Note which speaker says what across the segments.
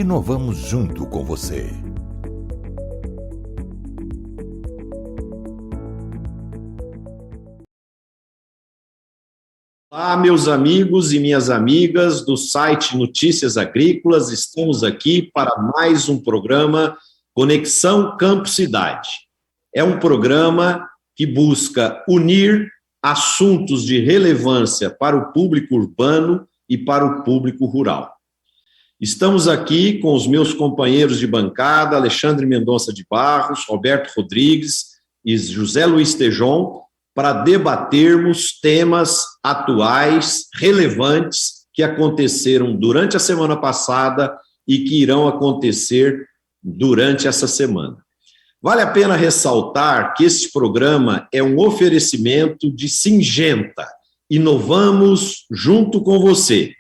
Speaker 1: Inovamos junto com você.
Speaker 2: Olá, meus amigos e minhas amigas do site Notícias Agrícolas, estamos aqui para mais um programa Conexão Campo Cidade. É um programa que busca unir assuntos de relevância para o público urbano e para o público rural. Estamos aqui com os meus companheiros de bancada, Alexandre Mendonça de Barros, Roberto Rodrigues e José Luiz Tejon, para debatermos temas atuais, relevantes, que aconteceram durante a semana passada e que irão acontecer durante essa semana. Vale a pena ressaltar que este programa é um oferecimento de Syngenta, inovamos junto com você.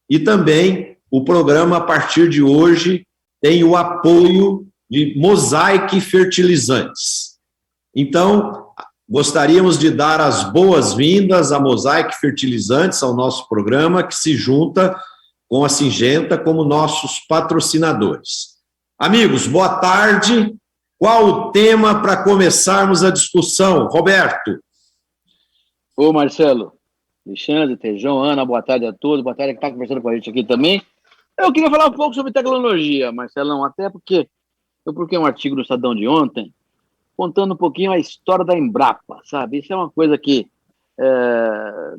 Speaker 2: E também o programa, a partir de hoje, tem o apoio de Mosaic Fertilizantes. Então, gostaríamos de dar as boas-vindas à Mosaic Fertilizantes, ao nosso programa, que se junta com a Syngenta como nossos patrocinadores. Amigos, boa tarde. Qual o tema para começarmos a discussão? Roberto.
Speaker 3: Ô, Marcelo, Alexandre, Tejon, Ana, boa tarde a todos. Boa tarde que está conversando com a gente aqui também. Eu queria falar um pouco sobre tecnologia, Marcelão, até porque eu publiquei um artigo no Estadão de ontem, contando um pouquinho a história da Embrapa, sabe? Isso é uma coisa que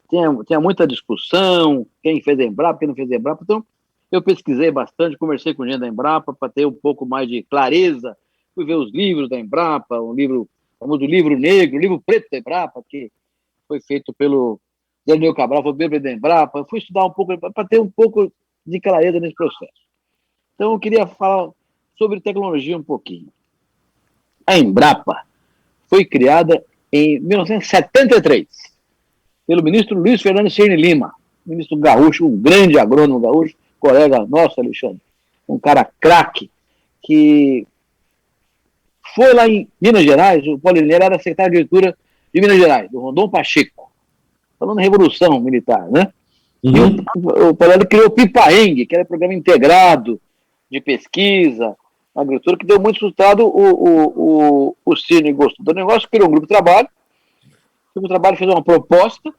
Speaker 3: tinha muita discussão, quem fez a Embrapa, quem não fez a Embrapa. Então, eu pesquisei bastante, conversei com gente da Embrapa para ter um pouco mais de clareza. Fui ver os livros da Embrapa, o famoso livro negro, o livro preto da Embrapa, que foi feito pelo Daniel Cabral, foi bem da Embrapa. Fui estudar um pouco, para ter um pouco de clareza nesse processo. Então, eu queria falar sobre tecnologia um pouquinho. A Embrapa foi criada em 1973 pelo ministro Luiz Fernando Cirne Lima, ministro gaúcho, um grande agrônomo gaúcho, colega nosso, Alexandre, um cara craque, que foi lá em Minas Gerais. O Paulo Linera era secretário de Agricultura de Minas Gerais, do Rondon Pacheco, falando da Revolução Militar, né? Uhum. E o Paulo criou o PIPAENG, que era programa integrado de pesquisa, agricultura, que deu muito resultado. O Cirne gostou do negócio, criou um grupo de trabalho. O grupo de trabalho fez uma proposta,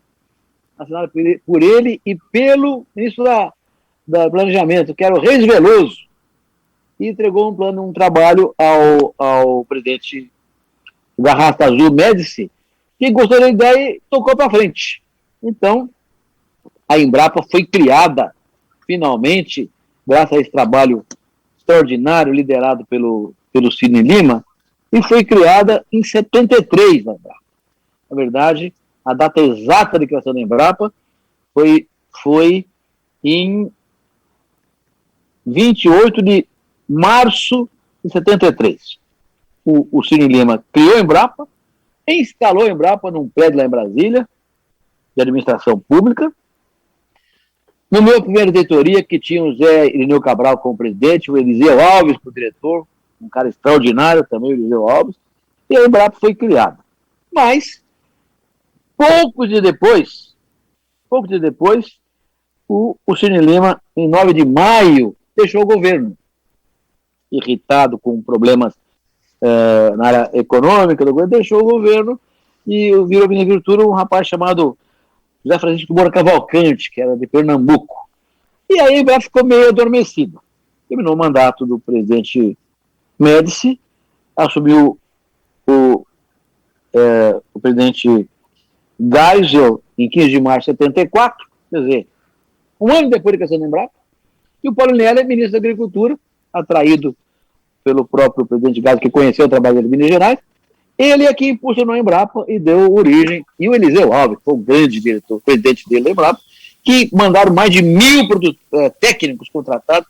Speaker 3: assinada por ele e pelo ministro da Planejamento, que era o Reis Veloso, e entregou um trabalho ao presidente da Rasta Azul Médici, que gostou da ideia e tocou para frente. Então, a Embrapa foi criada, finalmente, graças a esse trabalho extraordinário, liderado pelo Cirne Lima, e foi criada em 73, na Embrapa. Na verdade, a data exata de criação da Embrapa foi em 28 de março de 73. O Cirne Lima criou a Embrapa, instalou a Embrapa num prédio lá em Brasília, de administração pública. No meu primeira diretoria, que tinha o Zé Irineu Cabral como presidente, o Eliseu Alves como diretor, um cara extraordinário também, o Eliseu Alves, e a Embrapa foi criada. Mas, poucos dias depois, o Cirne Lima, em 9 de maio, deixou o governo, irritado com problemas na área econômica do governo, deixou o governo e virou ministro da Agricultura um rapaz chamado José Francisco Moura Cavalcante, que era de Pernambuco. E aí a Embrapa ficou meio adormecida. Terminou o mandato do presidente Médici, assumiu o presidente Geisel em 15 de março de 74, quer dizer, um ano depois da criação da Embrapa, e o Paulo Linera é ministro da Agricultura, atraído pelo próprio presidente Geisel, que conheceu o trabalho dele em Minas Gerais. Ele aqui impulsionou a Embrapa e deu origem, e o Eliseu Alves, que foi o grande diretor, presidente dele da Embrapa, que mandaram mais de 1.000 técnicos contratados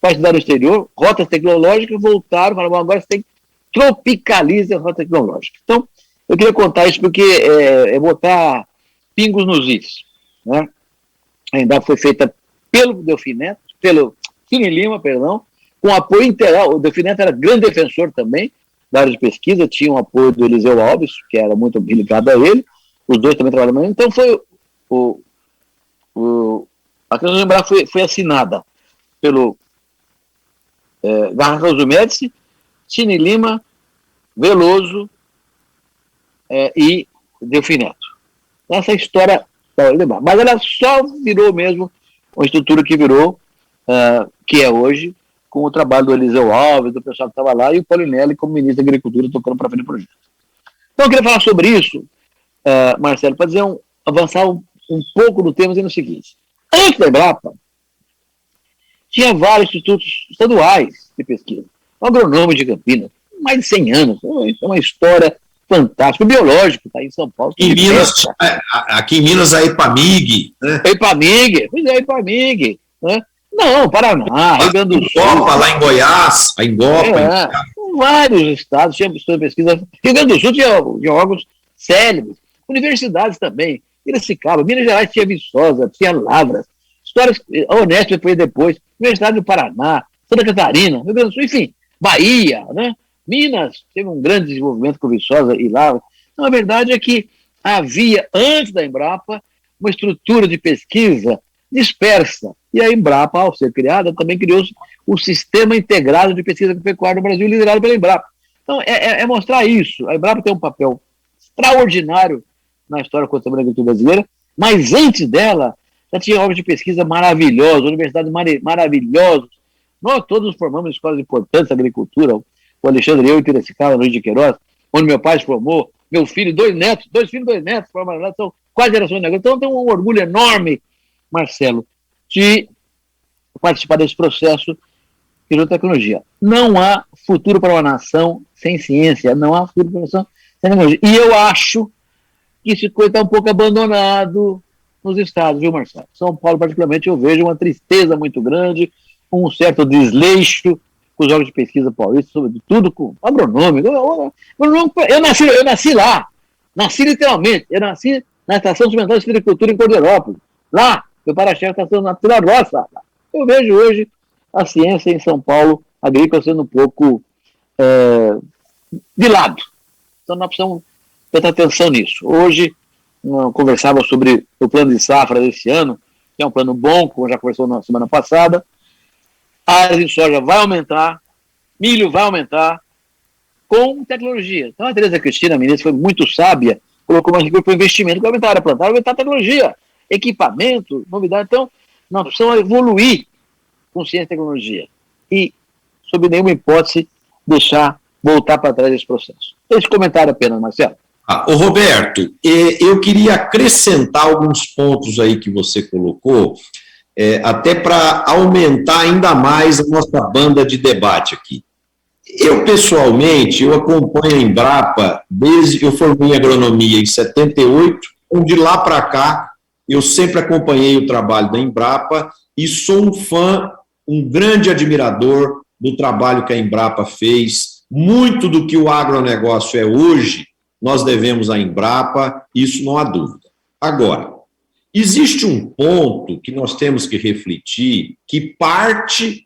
Speaker 3: para estudar no exterior, rotas tecnológicas, voltaram e falaram, agora você tem que tropicalizar a rota tecnológica. Então, eu queria contar isso porque é botar pingos nos is, né? A Embrapa foi feita pelo Cirne Lima, com apoio integral. O Delfim Neto era grande defensor também da área de pesquisa, tinha o apoio do Eliseu Alves, que era muito ligado a ele, os dois também trabalharam. Então foi a criação da Embrapa foi assinada pelo Carlos Médici, Cine Lima, Veloso e Delfim Neto. Essa história, mas ela só virou mesmo uma estrutura que virou, que é hoje, com o trabalho do Eliseu Alves, do pessoal que estava lá, e o Paulinelli como ministro da Agricultura tocando para frente do projeto. Então eu queria falar sobre isso, Marcelo, para avançar um pouco no tema, dizendo o seguinte: antes da Embrapa, tinha vários institutos estaduais de pesquisa. O Agronômico de Campinas, mais de 100 anos, é uma história fantástica. O biológico está em São Paulo.
Speaker 2: Aqui em Minas, a EPAMIG. Né?
Speaker 3: EPAMIG. Né? Não, Paraná, Rio Grande do Sul.
Speaker 2: Lá em Goiás, a Engopa.
Speaker 3: Vários estados tinham pesquisa. Rio Grande do Sul tinha órgãos célebres. Universidades também. Piracicaba, Minas Gerais tinha Viçosa, tinha Lavras. Histórias, a Unesp foi depois. Universidade do Paraná, Santa Catarina, Rio Grande do Sul, enfim, Bahia, né? Minas teve um grande desenvolvimento com Viçosa e Lavras. Então, a verdade é que havia, antes da Embrapa, uma estrutura de pesquisa dispersa. E a Embrapa, ao ser criada, também criou o Sistema Integrado de Pesquisa Agropecuária no Brasil, liderado pela Embrapa. Então, é mostrar isso. A Embrapa tem um papel extraordinário na história contemporânea da agricultura brasileira, mas antes dela, já tinha obras de pesquisa maravilhosas, universidades maravilhosas. Nós todos nos formamos em escolas importantes da agricultura. O Alexandre e eu em Piracicaba, Luiz de Queiroz, onde meu pai se formou, meu filho, dois filhos, dois netos, formaram lá, são 4 gerações de agricultura. Então, eu tenho um orgulho enorme, Marcelo, de participar desse processo de tecnologia. Não há futuro para uma nação sem ciência, não há futuro para uma nação sem tecnologia. E eu acho que esse coisa está um pouco abandonado nos estados, viu, Marcelo? São Paulo, particularmente, eu vejo uma tristeza muito grande, um certo desleixo com os órgãos de pesquisa paulistas, sobretudo com agronômico. Eu nasci lá, nasci literalmente, eu nasci na Estação Experimental de Agricultura em Corderópolis, lá, meu para-chefe está sendo na Vila Grossa. Eu vejo hoje a ciência em São Paulo, agrícola, sendo um pouco de lado. Então nós precisamos prestar atenção nisso. Hoje, conversava sobre o plano de safra desse ano, que é um plano bom, como já conversou na semana passada. A área de soja vai aumentar, milho vai aumentar, com tecnologia. Então a Tereza Cristina, a ministra, foi muito sábia, colocou mais recurso para o investimento, que vai aumentar a área plantada, vai aumentar a tecnologia, equipamento, novidade. Então, nós precisamos evoluir com ciência e tecnologia. E, sob nenhuma hipótese, voltar para trás desse processo. Esse comentário apenas, Marcelo.
Speaker 2: Ô Roberto, eu queria acrescentar alguns pontos aí que você colocou, até para aumentar ainda mais a nossa banda de debate aqui. Eu, pessoalmente, eu acompanho a Embrapa eu formei em agronomia em 78, onde lá para cá eu sempre acompanhei o trabalho da Embrapa e sou um fã, um grande admirador do trabalho que a Embrapa fez. Muito do que o agronegócio é hoje, nós devemos à Embrapa, isso não há dúvida. Agora, existe um ponto que nós temos que refletir, que parte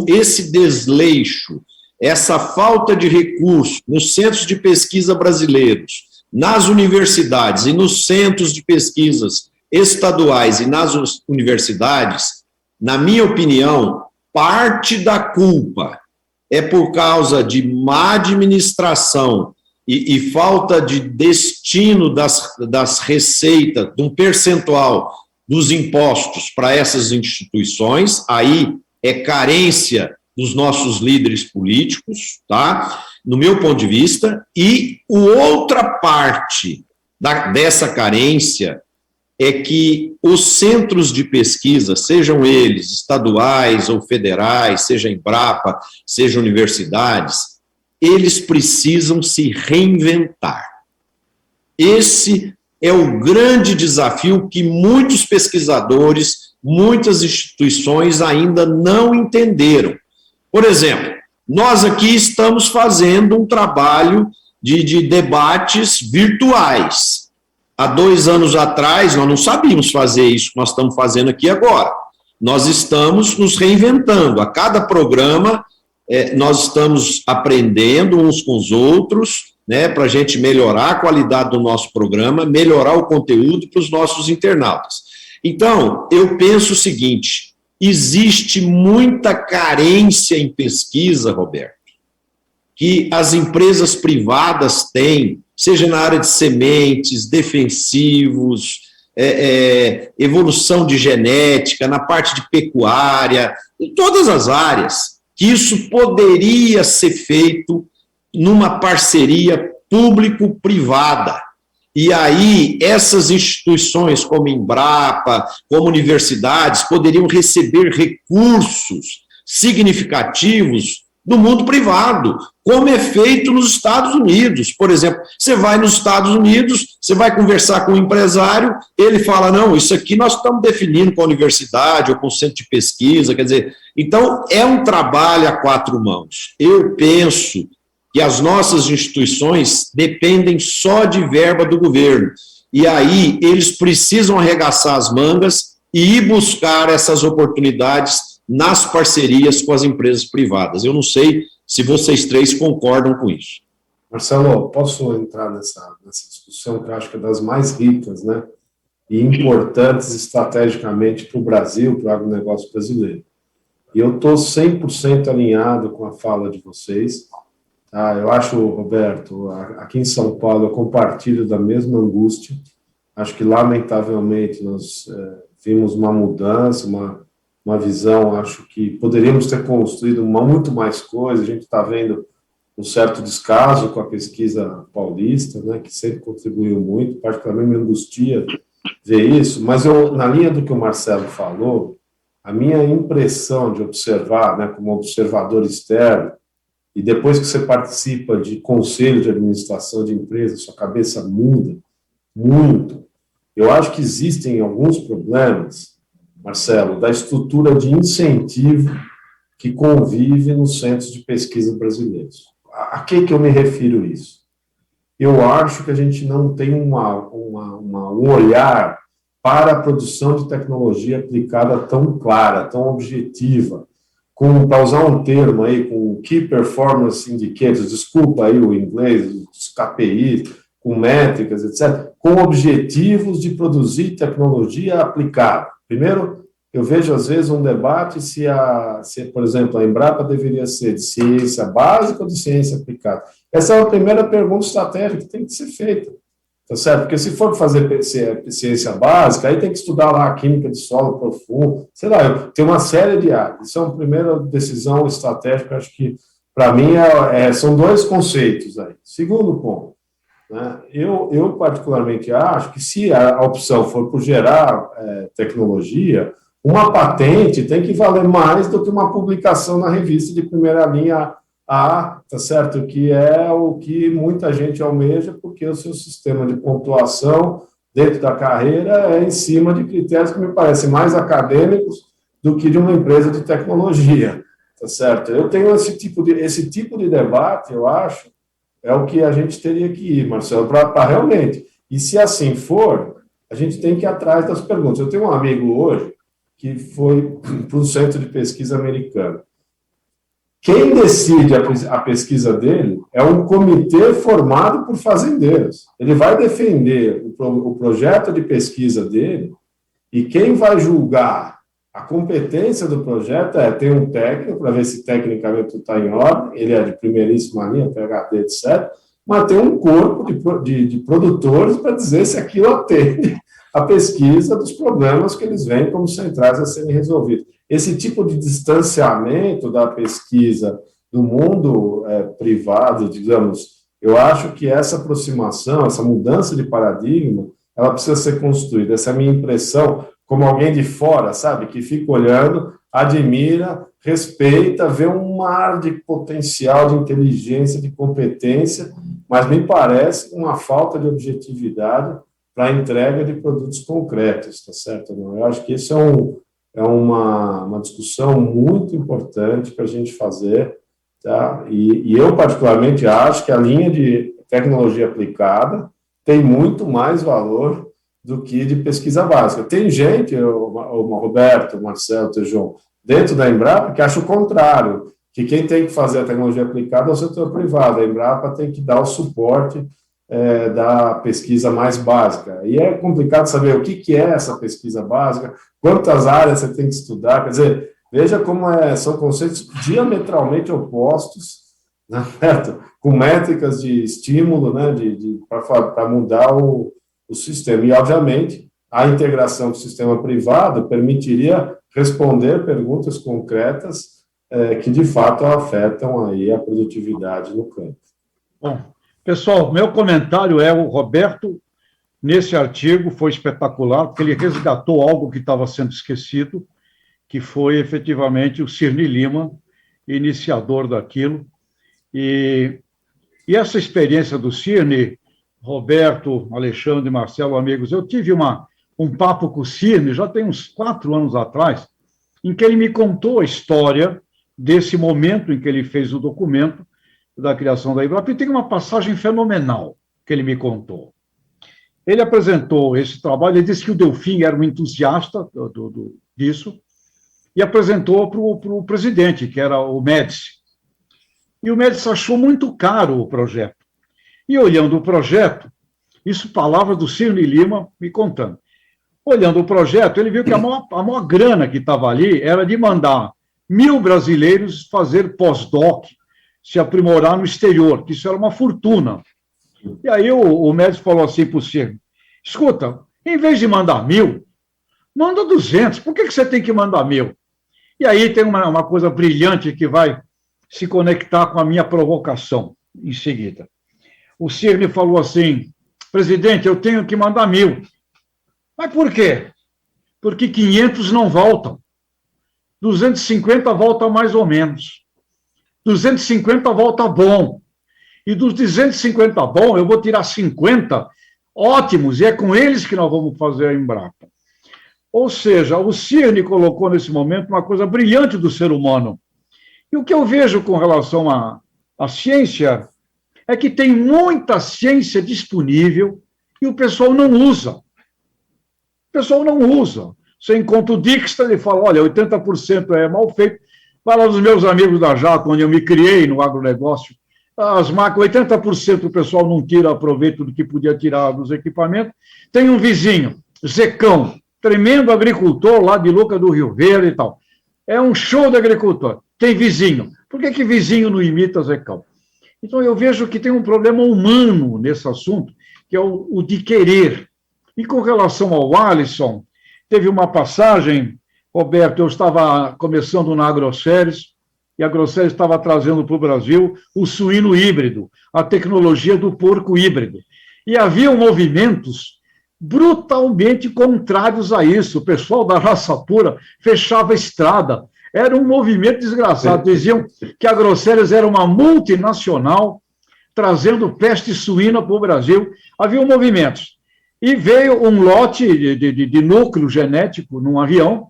Speaker 2: esse desleixo, essa falta de recurso nos centros de pesquisa brasileiros, nas universidades e nos centros de pesquisas estaduais e nas universidades, na minha opinião, parte da culpa é por causa de má administração e falta de destino das receitas, de um percentual dos impostos para essas instituições. Aí é carência dos nossos líderes políticos, tá? No meu ponto de vista. E outra parte dessa carência é que os centros de pesquisa, sejam eles estaduais ou federais, seja Embrapa, seja universidades, eles precisam se reinventar. Esse é o grande desafio que muitos pesquisadores, muitas instituições ainda não entenderam. Por exemplo, nós aqui estamos fazendo um trabalho de debates virtuais. Há 2 anos atrás, nós não sabíamos fazer isso que nós estamos fazendo aqui agora. Nós estamos nos reinventando. A cada programa, nós estamos aprendendo uns com os outros, né, para a gente melhorar a qualidade do nosso programa, melhorar o conteúdo para os nossos internautas. Então, eu penso o seguinte, existe muita carência em pesquisa, Roberto, que as empresas privadas têm, seja na área de sementes, defensivos, evolução de genética, na parte de pecuária, em todas as áreas, que isso poderia ser feito numa parceria público-privada. E aí, essas instituições como Embrapa, como universidades, poderiam receber recursos significativos do mundo privado, como é feito nos Estados Unidos. Por exemplo, você vai nos Estados Unidos, você vai conversar com um empresário, ele fala, não, isso aqui nós estamos definindo com a universidade ou com o centro de pesquisa, quer dizer, então é um trabalho a quatro mãos. Eu penso que as nossas instituições dependem só de verba do governo, e aí eles precisam arregaçar as mangas e ir buscar essas oportunidades nas parcerias com as empresas privadas. Eu não sei se vocês três concordam com isso.
Speaker 4: Marcelo, posso entrar nessa discussão que eu acho que é das mais ricas, né, e importantes estrategicamente para o Brasil, para o agronegócio brasileiro. E eu estou 100% alinhado com a fala de vocês. Eu acho, Roberto, aqui em São Paulo eu compartilho da mesma angústia. Acho que, lamentavelmente, nós vimos uma mudança, uma visão, acho que poderíamos ter construído muito mais coisa. A gente está vendo um certo descaso com a pesquisa paulista, né, que sempre contribuiu muito, particularmente me angustia ver isso, mas na linha do que o Marcelo falou, a minha impressão de observar, né, como observador externo, e depois que você participa de conselho de administração de empresas, sua cabeça muda muito. Eu acho que existem alguns problemas, Marcelo, da estrutura de incentivo que convive nos centros de pesquisa brasileiros. A que eu me refiro isso? Eu acho que a gente não tem um olhar para a produção de tecnologia aplicada tão clara, tão objetiva, para usar um termo aí, com Key Performance Indicators, desculpa aí o inglês, os KPI, com métricas, etc., com objetivos de produzir tecnologia aplicada. Primeiro, eu vejo, às vezes, um debate se, por exemplo, a Embrapa deveria ser de ciência básica ou de ciência aplicada. Essa é a primeira pergunta estratégica que tem que ser feita, tá certo? Porque se for fazer ciência básica, aí tem que estudar lá a química de solo profundo, sei lá, tem uma série de áreas. Isso é uma primeira decisão estratégica, acho que, para mim, são dois conceitos aí. Segundo ponto, né, eu particularmente acho que se a opção for por gerar tecnologia, uma patente tem que valer mais do que uma publicação na revista de primeira linha A, tá certo? Que é o que muita gente almeja, porque o seu sistema de pontuação dentro da carreira é em cima de critérios que me parecem mais acadêmicos do que de uma empresa de tecnologia, tá certo? Eu tenho esse tipo de debate, eu acho, é o que a gente teria que ir, Marcelo, para realmente. E se assim for, a gente tem que ir atrás das perguntas. Eu tenho um amigo hoje que foi para um centro de pesquisa americano. Quem decide a pesquisa dele é um comitê formado por fazendeiros. Ele vai defender o projeto de pesquisa dele e quem vai julgar a competência do projeto tem um técnico, para ver se tecnicamente está em ordem, ele é de primeiríssima linha, PhD, etc., mas tem um corpo de produtores para dizer se aquilo atende a pesquisa dos problemas que eles veem como centrais a serem resolvidos. Esse tipo de distanciamento da pesquisa do mundo privado, digamos, eu acho que essa aproximação, essa mudança de paradigma, ela precisa ser construída. Essa é a minha impressão, como alguém de fora, sabe, que fica olhando, admira, respeita, vê um mar de potencial, de inteligência, de competência, mas me parece uma falta de objetividade para a entrega de produtos concretos, tá certo? Eu acho que isso é uma discussão muito importante para a gente fazer, tá? E eu, particularmente, acho que a linha de tecnologia aplicada tem muito mais valor do que de pesquisa básica. Tem gente, o Roberto, o Marcelo, o Tejon, dentro da Embrapa, que acha o contrário, que quem tem que fazer a tecnologia aplicada é o setor privado. A Embrapa tem que dar o suporte da pesquisa mais básica. E é complicado saber o que é essa pesquisa básica, quantas áreas você tem que estudar, quer dizer, veja como são conceitos diametralmente opostos, né, com métricas de estímulo, né, para mudar o sistema. E, obviamente, a integração com o sistema privado permitiria responder perguntas concretas que, de fato, afetam aí a produtividade no campo.
Speaker 5: Bom, pessoal, meu comentário o Roberto, nesse artigo, foi espetacular, porque ele resgatou algo que estava sendo esquecido, que foi, efetivamente, o Cirne Lima, iniciador daquilo. E essa experiência do Cirne, Roberto, Alexandre, Marcelo, amigos, eu tive um papo com o Cirne, já tem uns 4 anos atrás, em que ele me contou a história desse momento em que ele fez o documento da criação da Embrapa, e tem uma passagem fenomenal que ele me contou. Ele apresentou esse trabalho, ele disse que o Delfim era um entusiasta disso, e apresentou para o presidente, que era o Médici. E o Médici achou muito caro o projeto. E olhando o projeto, isso palavras do Cirne Lima me contando. Olhando o projeto, ele viu que a maior grana que estava ali era de mandar 1.000 brasileiros fazer pós-doc, se aprimorar no exterior, que isso era uma fortuna. E aí o Médici falou assim para o Cirne, escuta, em vez de mandar 1.000, manda 200, por que você tem que mandar 1.000? E aí tem uma coisa brilhante que vai se conectar com a minha provocação em seguida. O Cirne falou assim, presidente, eu tenho que mandar 1.000. Mas por quê? Porque 500 não voltam. 250 volta mais ou menos. 250 volta bom. E dos 250 bom, eu vou tirar 50 ótimos, e é com eles que nós vamos fazer a Embrapa. Ou seja, o Cirne colocou nesse momento uma coisa brilhante do ser humano. E o que eu vejo com relação à ciência é que tem muita ciência disponível e o pessoal não usa. O pessoal não usa. Você encontra o Dijkstra, ele fala, olha, 80% é mal feito. Vai lá dos meus amigos da Jato, onde eu me criei no agronegócio, as máquinas, 80% do pessoal não tira proveito do que podia tirar dos equipamentos. Tem um vizinho, Zecão, tremendo agricultor lá de Luca do Rio Verde e tal. É um show de agricultor. Tem vizinho. Por que vizinho não imita Zecão? Então, eu vejo que tem um problema humano nesse assunto, que é o de querer. E com relação ao Alisson, teve uma passagem, Roberto, eu estava começando na AgroSéries, e a AgroSéries estava trazendo para o Brasil o suíno híbrido, a tecnologia do porco híbrido. E havia movimentos brutalmente contrários a isso. O pessoal da raça pura fechava a estrada. Era um movimento desgraçado. Diziam que a AgroSéries era uma multinacional trazendo peste suína para o Brasil. Havia movimentos. E veio um lote de núcleo genético num avião,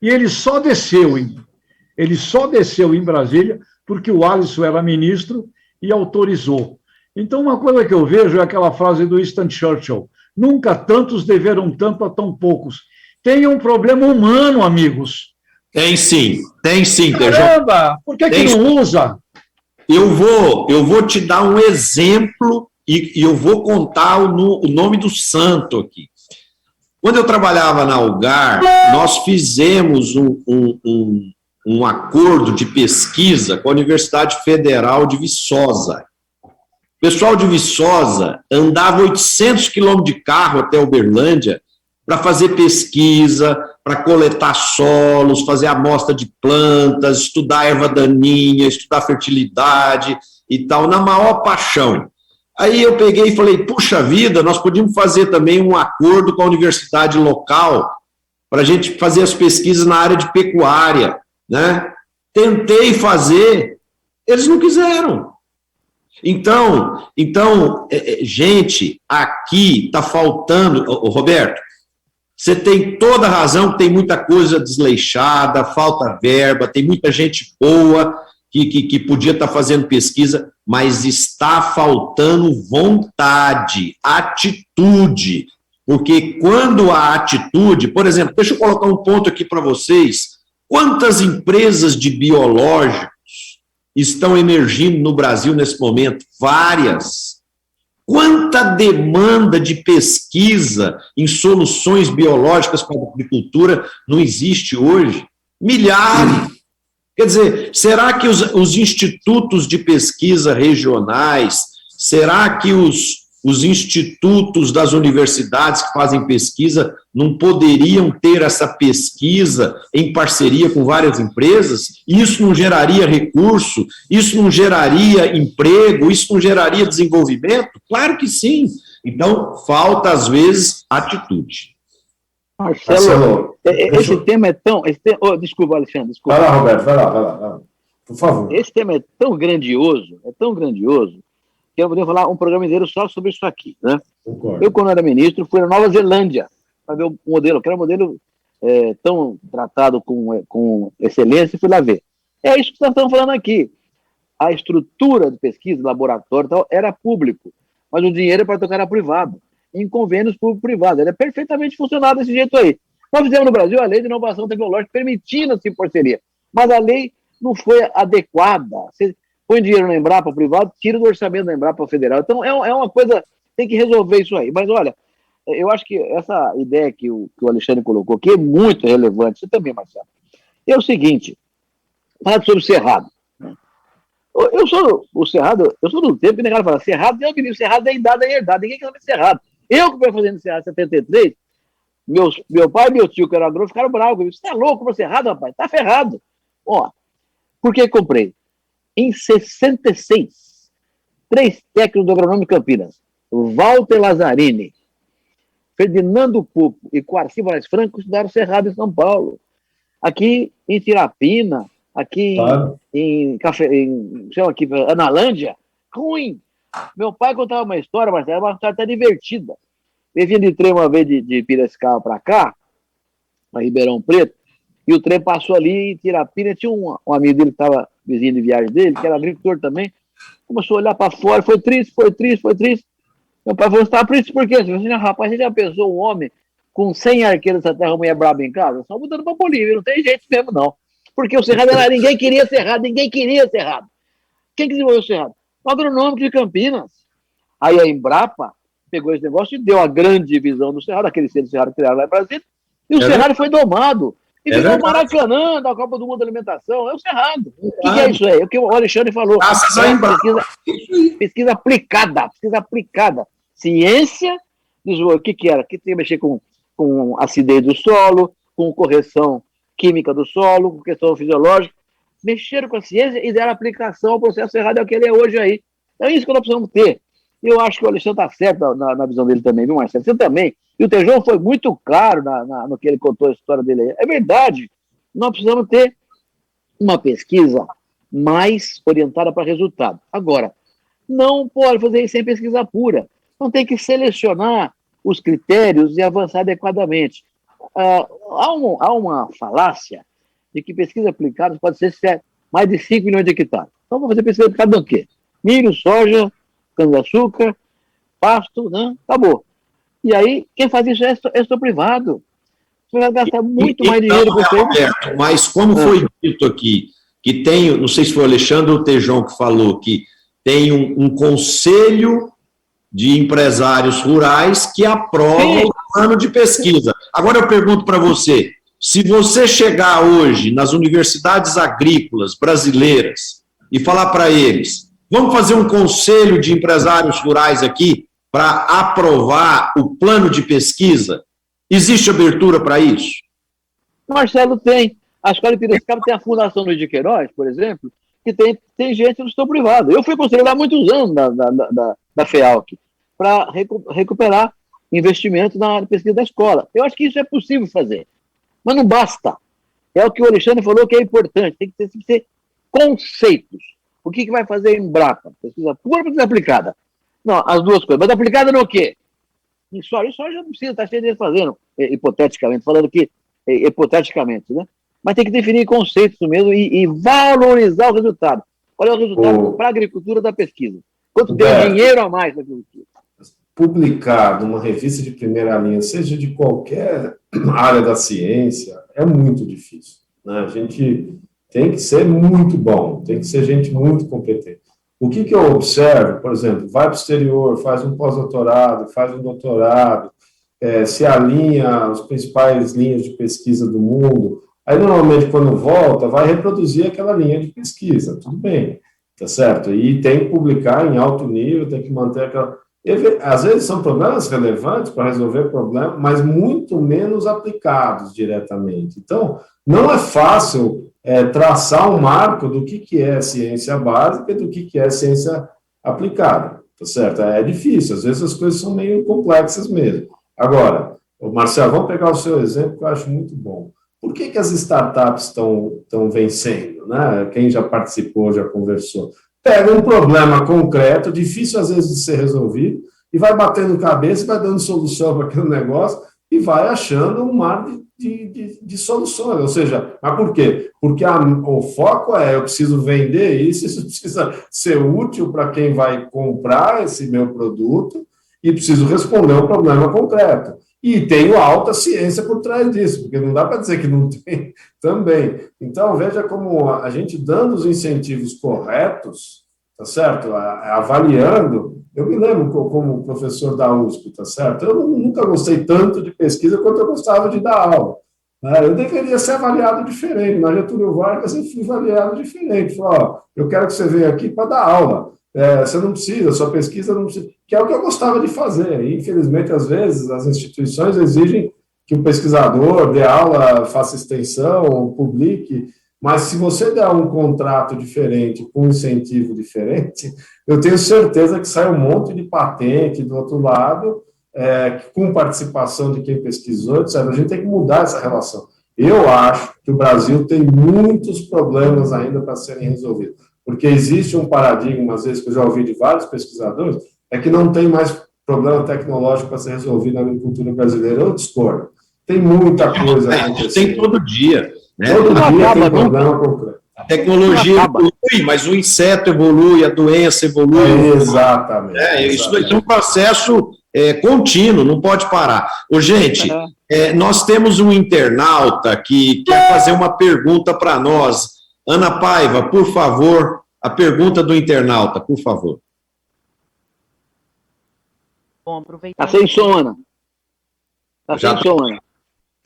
Speaker 5: e ele só desceu em Brasília porque o Alisson era ministro e autorizou. Então, uma coisa que eu vejo é aquela frase do Winston Churchill, nunca tantos deveram tanto a tão poucos. Tem um problema humano, amigos.
Speaker 2: Tem sim,
Speaker 5: Caramba, por que não usa?
Speaker 2: Eu vou te dar um exemplo e eu vou contar o nome do santo aqui. Quando eu trabalhava na Algar, nós fizemos um acordo de pesquisa com a Universidade Federal de Viçosa. O pessoal de Viçosa andava 800 quilômetros de carro até Uberlândia para fazer pesquisa, para coletar solos, fazer amostra de plantas, estudar erva daninha, estudar fertilidade e tal, na maior paixão. Aí eu peguei e falei, puxa vida, nós podíamos fazer também um acordo com a universidade local para a gente fazer as pesquisas na área de pecuária, né? Tentei fazer, eles não quiseram. Então, gente, aqui está faltando, Roberto, você tem toda a razão que tem muita coisa desleixada, falta verba, tem muita gente boa que podia estar fazendo pesquisa, mas está faltando vontade, atitude, porque quando a atitude, por exemplo, deixa eu colocar um ponto aqui para vocês, quantas empresas de biológicos estão emergindo no Brasil nesse momento? Várias. Quanta demanda de pesquisa em soluções biológicas para a agricultura não existe hoje? Milhares. Quer dizer, será que os institutos de pesquisa regionais, será que os institutos das universidades que fazem pesquisa não poderiam ter essa pesquisa em parceria com várias empresas? Isso não geraria recurso? Isso não geraria emprego? Isso não geraria desenvolvimento? Claro que sim. Então, falta, às vezes, atitude.
Speaker 3: Marcelo, esse tema é tão... desculpa, Alexandre, desculpa.
Speaker 4: Vai lá, Roberto, vai lá. Por favor.
Speaker 3: Esse tema é tão grandioso, que eu poderia falar um programa inteiro só sobre isso aqui, né?
Speaker 4: Concordo.
Speaker 3: Eu, quando era ministro, fui na Nova Zelândia para ver o modelo, que era um modelo tão tratado com excelência, e fui lá ver. É isso que nós estamos falando aqui. A estrutura de pesquisa, laboratório e tal, era público, mas o dinheiro para tocar era privado, em convênios público-privado. Era perfeitamente funcional desse jeito aí. Nós fizemos no Brasil a lei de inovação tecnológica permitindo essa parceria, mas a lei não foi adequada. Você põe dinheiro na Embrapa privado, tira do orçamento da Embrapa federal. Então, é uma coisa, tem que resolver isso aí. Mas, olha, eu acho que essa ideia que o Alexandre colocou aqui é muito relevante. Você também, Marcelo. É o seguinte, falar sobre o Cerrado. Né? Eu sou do tempo que o negócio fala, Cerrado é o menino, Cerrado é idade, é herdade. Ninguém quer saber de Cerrado. Eu que fui fazendo Cerrado em 73, meu pai e meu tio, que era agrônomo, ficaram bravos. Você tá louco para Cerrado, rapaz? Tá ferrado. Ó, por que comprei? Em 66, 3 técnicos do agronômico de Campinas, Walter Lazzarini, Ferdinando Pupo e Quarci Moraes Franco estudaram Cerrado em São Paulo. Aqui em Tirapina, aqui
Speaker 4: Claro.
Speaker 3: chama aqui, Analândia, ruim. Meu pai contava uma história, mas era uma história até divertida. Ele vinha de trem uma vez de Piracicaba para cá, para Ribeirão Preto, e o trem passou ali em Tirapina. Tinha um amigo dele que estava vizinho de viagem dele, que era agricultor também, começou a olhar para fora, foi triste. Meu pai falou, você estava triste por quê? Eu falei assim, rapaz, você já pensou um homem com 100 arqueiros dessa terra, mulher braba em casa? Só mudando para Bolívia, não tem jeito mesmo não. Porque o Cerrado era, ninguém queria Cerrado. Quem que desenvolveu o Cerrado? O agronômico de Campinas. Aí a Embrapa pegou esse negócio e deu a grande visão do Cerrado, aquele centro do Cerrado criado lá em Brasília, e o Cerrado foi domado. E virou o Maracanã da Copa do Mundo da Alimentação. É o Cerrado. O que é isso aí? É o que o Alexandre falou. Pesquisa aplicada. Ciência, o que era? Que tinha que mexer com acidez do solo, com correção química do solo, com questão fisiológica. Mexeram com a ciência e deram aplicação ao processo Cerrado, é o que ele é hoje aí. É isso que nós precisamos ter. Eu acho que o Alexandre está certo na visão dele também, viu, Marcelo? Você também. E o Tejão foi muito claro no que ele contou a história dele aí. É verdade. Nós precisamos ter uma pesquisa mais orientada para resultado. Agora, não pode fazer isso sem pesquisa pura. Não tem que selecionar os critérios e avançar adequadamente. Há uma falácia de que pesquisa aplicada pode ser mais de 5 milhões de hectares. Então, vamos fazer pesquisa aplicada no quê? Milho, soja, cana-de-açúcar, pasto, né? Acabou. E aí, quem faz isso é setor privado. Você vai gastar muito mais dinheiro com isso.
Speaker 2: Mas como foi dito aqui, que tem, não sei se foi o Alexandre ou o Tejão que falou, que tem um conselho de empresários rurais que aprova o plano de pesquisa. Agora eu pergunto para você, se você chegar hoje nas universidades agrícolas brasileiras e falar para eles, vamos fazer um conselho de empresários rurais aqui para aprovar o plano de pesquisa, existe abertura para isso?
Speaker 3: Marcelo, tem. A Escola de Piracicaba tem a Fundação Luiz de Queiroz, por exemplo, que tem gente do setor privado. Eu fui conselheiro há muitos anos da FEALC para recuperar investimento na pesquisa da escola. Eu acho que isso é possível fazer, mas não basta. É o que o Alexandre falou que é importante, tem que ser conceitos. O que vai fazer a Embrapa? Pesquisa pura ou pesquisa aplicada? Não, as duas coisas. Mas aplicada no quê? Em soja já não precisa, está cheio de fazendo, hipoteticamente, falando aqui, hipoteticamente, né? Mas tem que definir conceitos mesmo e valorizar o resultado. Olha o resultado para a agricultura da pesquisa. Quanto tem dinheiro a mais para a agricultura?
Speaker 4: Publicar numa revista de primeira linha, seja de qualquer área da ciência, é muito difícil. Né? A gente tem que ser muito bom, tem que ser gente muito competente. O que eu observo, por exemplo, vai para o exterior, faz um pós-doutorado, faz um doutorado, se alinha às principais linhas de pesquisa do mundo, aí normalmente quando volta vai reproduzir aquela linha de pesquisa, tudo bem, tá certo? E tem que publicar em alto nível, tem que manter aquela... Às vezes são problemas relevantes para resolver problemas, mas muito menos aplicados diretamente. Então, não é fácil traçar um marco do que é ciência básica e do que é ciência aplicada, tá certo? É difícil, às vezes as coisas são meio complexas mesmo. Agora, Marcelo, vamos pegar o seu exemplo, que eu acho muito bom. Por que as startups estão vencendo, né? Quem já participou, já conversou. Pega um problema concreto, difícil às vezes de ser resolvido, e vai batendo cabeça, vai dando solução para aquele negócio, e vai achando um mar de soluções. Ou seja, mas por quê? Porque o foco eu preciso vender isso precisa ser útil para quem vai comprar esse meu produto, e preciso responder um problema concreto. E tenho alta ciência por trás disso, porque não dá para dizer que não tem também. Então, veja como a gente dando os incentivos corretos, tá certo? Avaliando, eu me lembro como professor da USP, tá certo? Eu nunca gostei tanto de pesquisa quanto eu gostava de dar aula. Eu deveria ser avaliado diferente. Na Getúlio Vargas eu fui avaliado diferente. Falei, eu quero que você venha aqui para dar aula. Você não precisa, sua pesquisa não precisa, que é o que eu gostava de fazer. E, infelizmente, às vezes, as instituições exigem que o pesquisador dê aula, faça extensão, publique, mas se você der um contrato diferente, com um incentivo diferente, eu tenho certeza que sai um monte de patente do outro lado, com participação de quem pesquisou, etc. A gente tem que mudar essa relação. Eu acho que o Brasil tem muitos problemas ainda para serem resolvidos. Porque existe um paradigma, às vezes, que eu já ouvi de vários pesquisadores, que não tem mais problema tecnológico para ser resolvido na agricultura brasileira. Eu discordo. Tem muita coisa acontecendo.
Speaker 2: Tem todo dia. Né?
Speaker 4: Todo dia tem problema concreto.
Speaker 2: A tecnologia evolui, mas o inseto evolui, a doença evolui.
Speaker 4: Exatamente.
Speaker 2: Isso é um processo contínuo, não pode parar. Gente, nós temos um internauta que quer fazer uma pergunta para nós. Ana Paiva, por favor, a pergunta do internauta, por favor.
Speaker 6: Bom, aproveitando.
Speaker 3: Tá sem som, Ana. Tá sem som, Ana.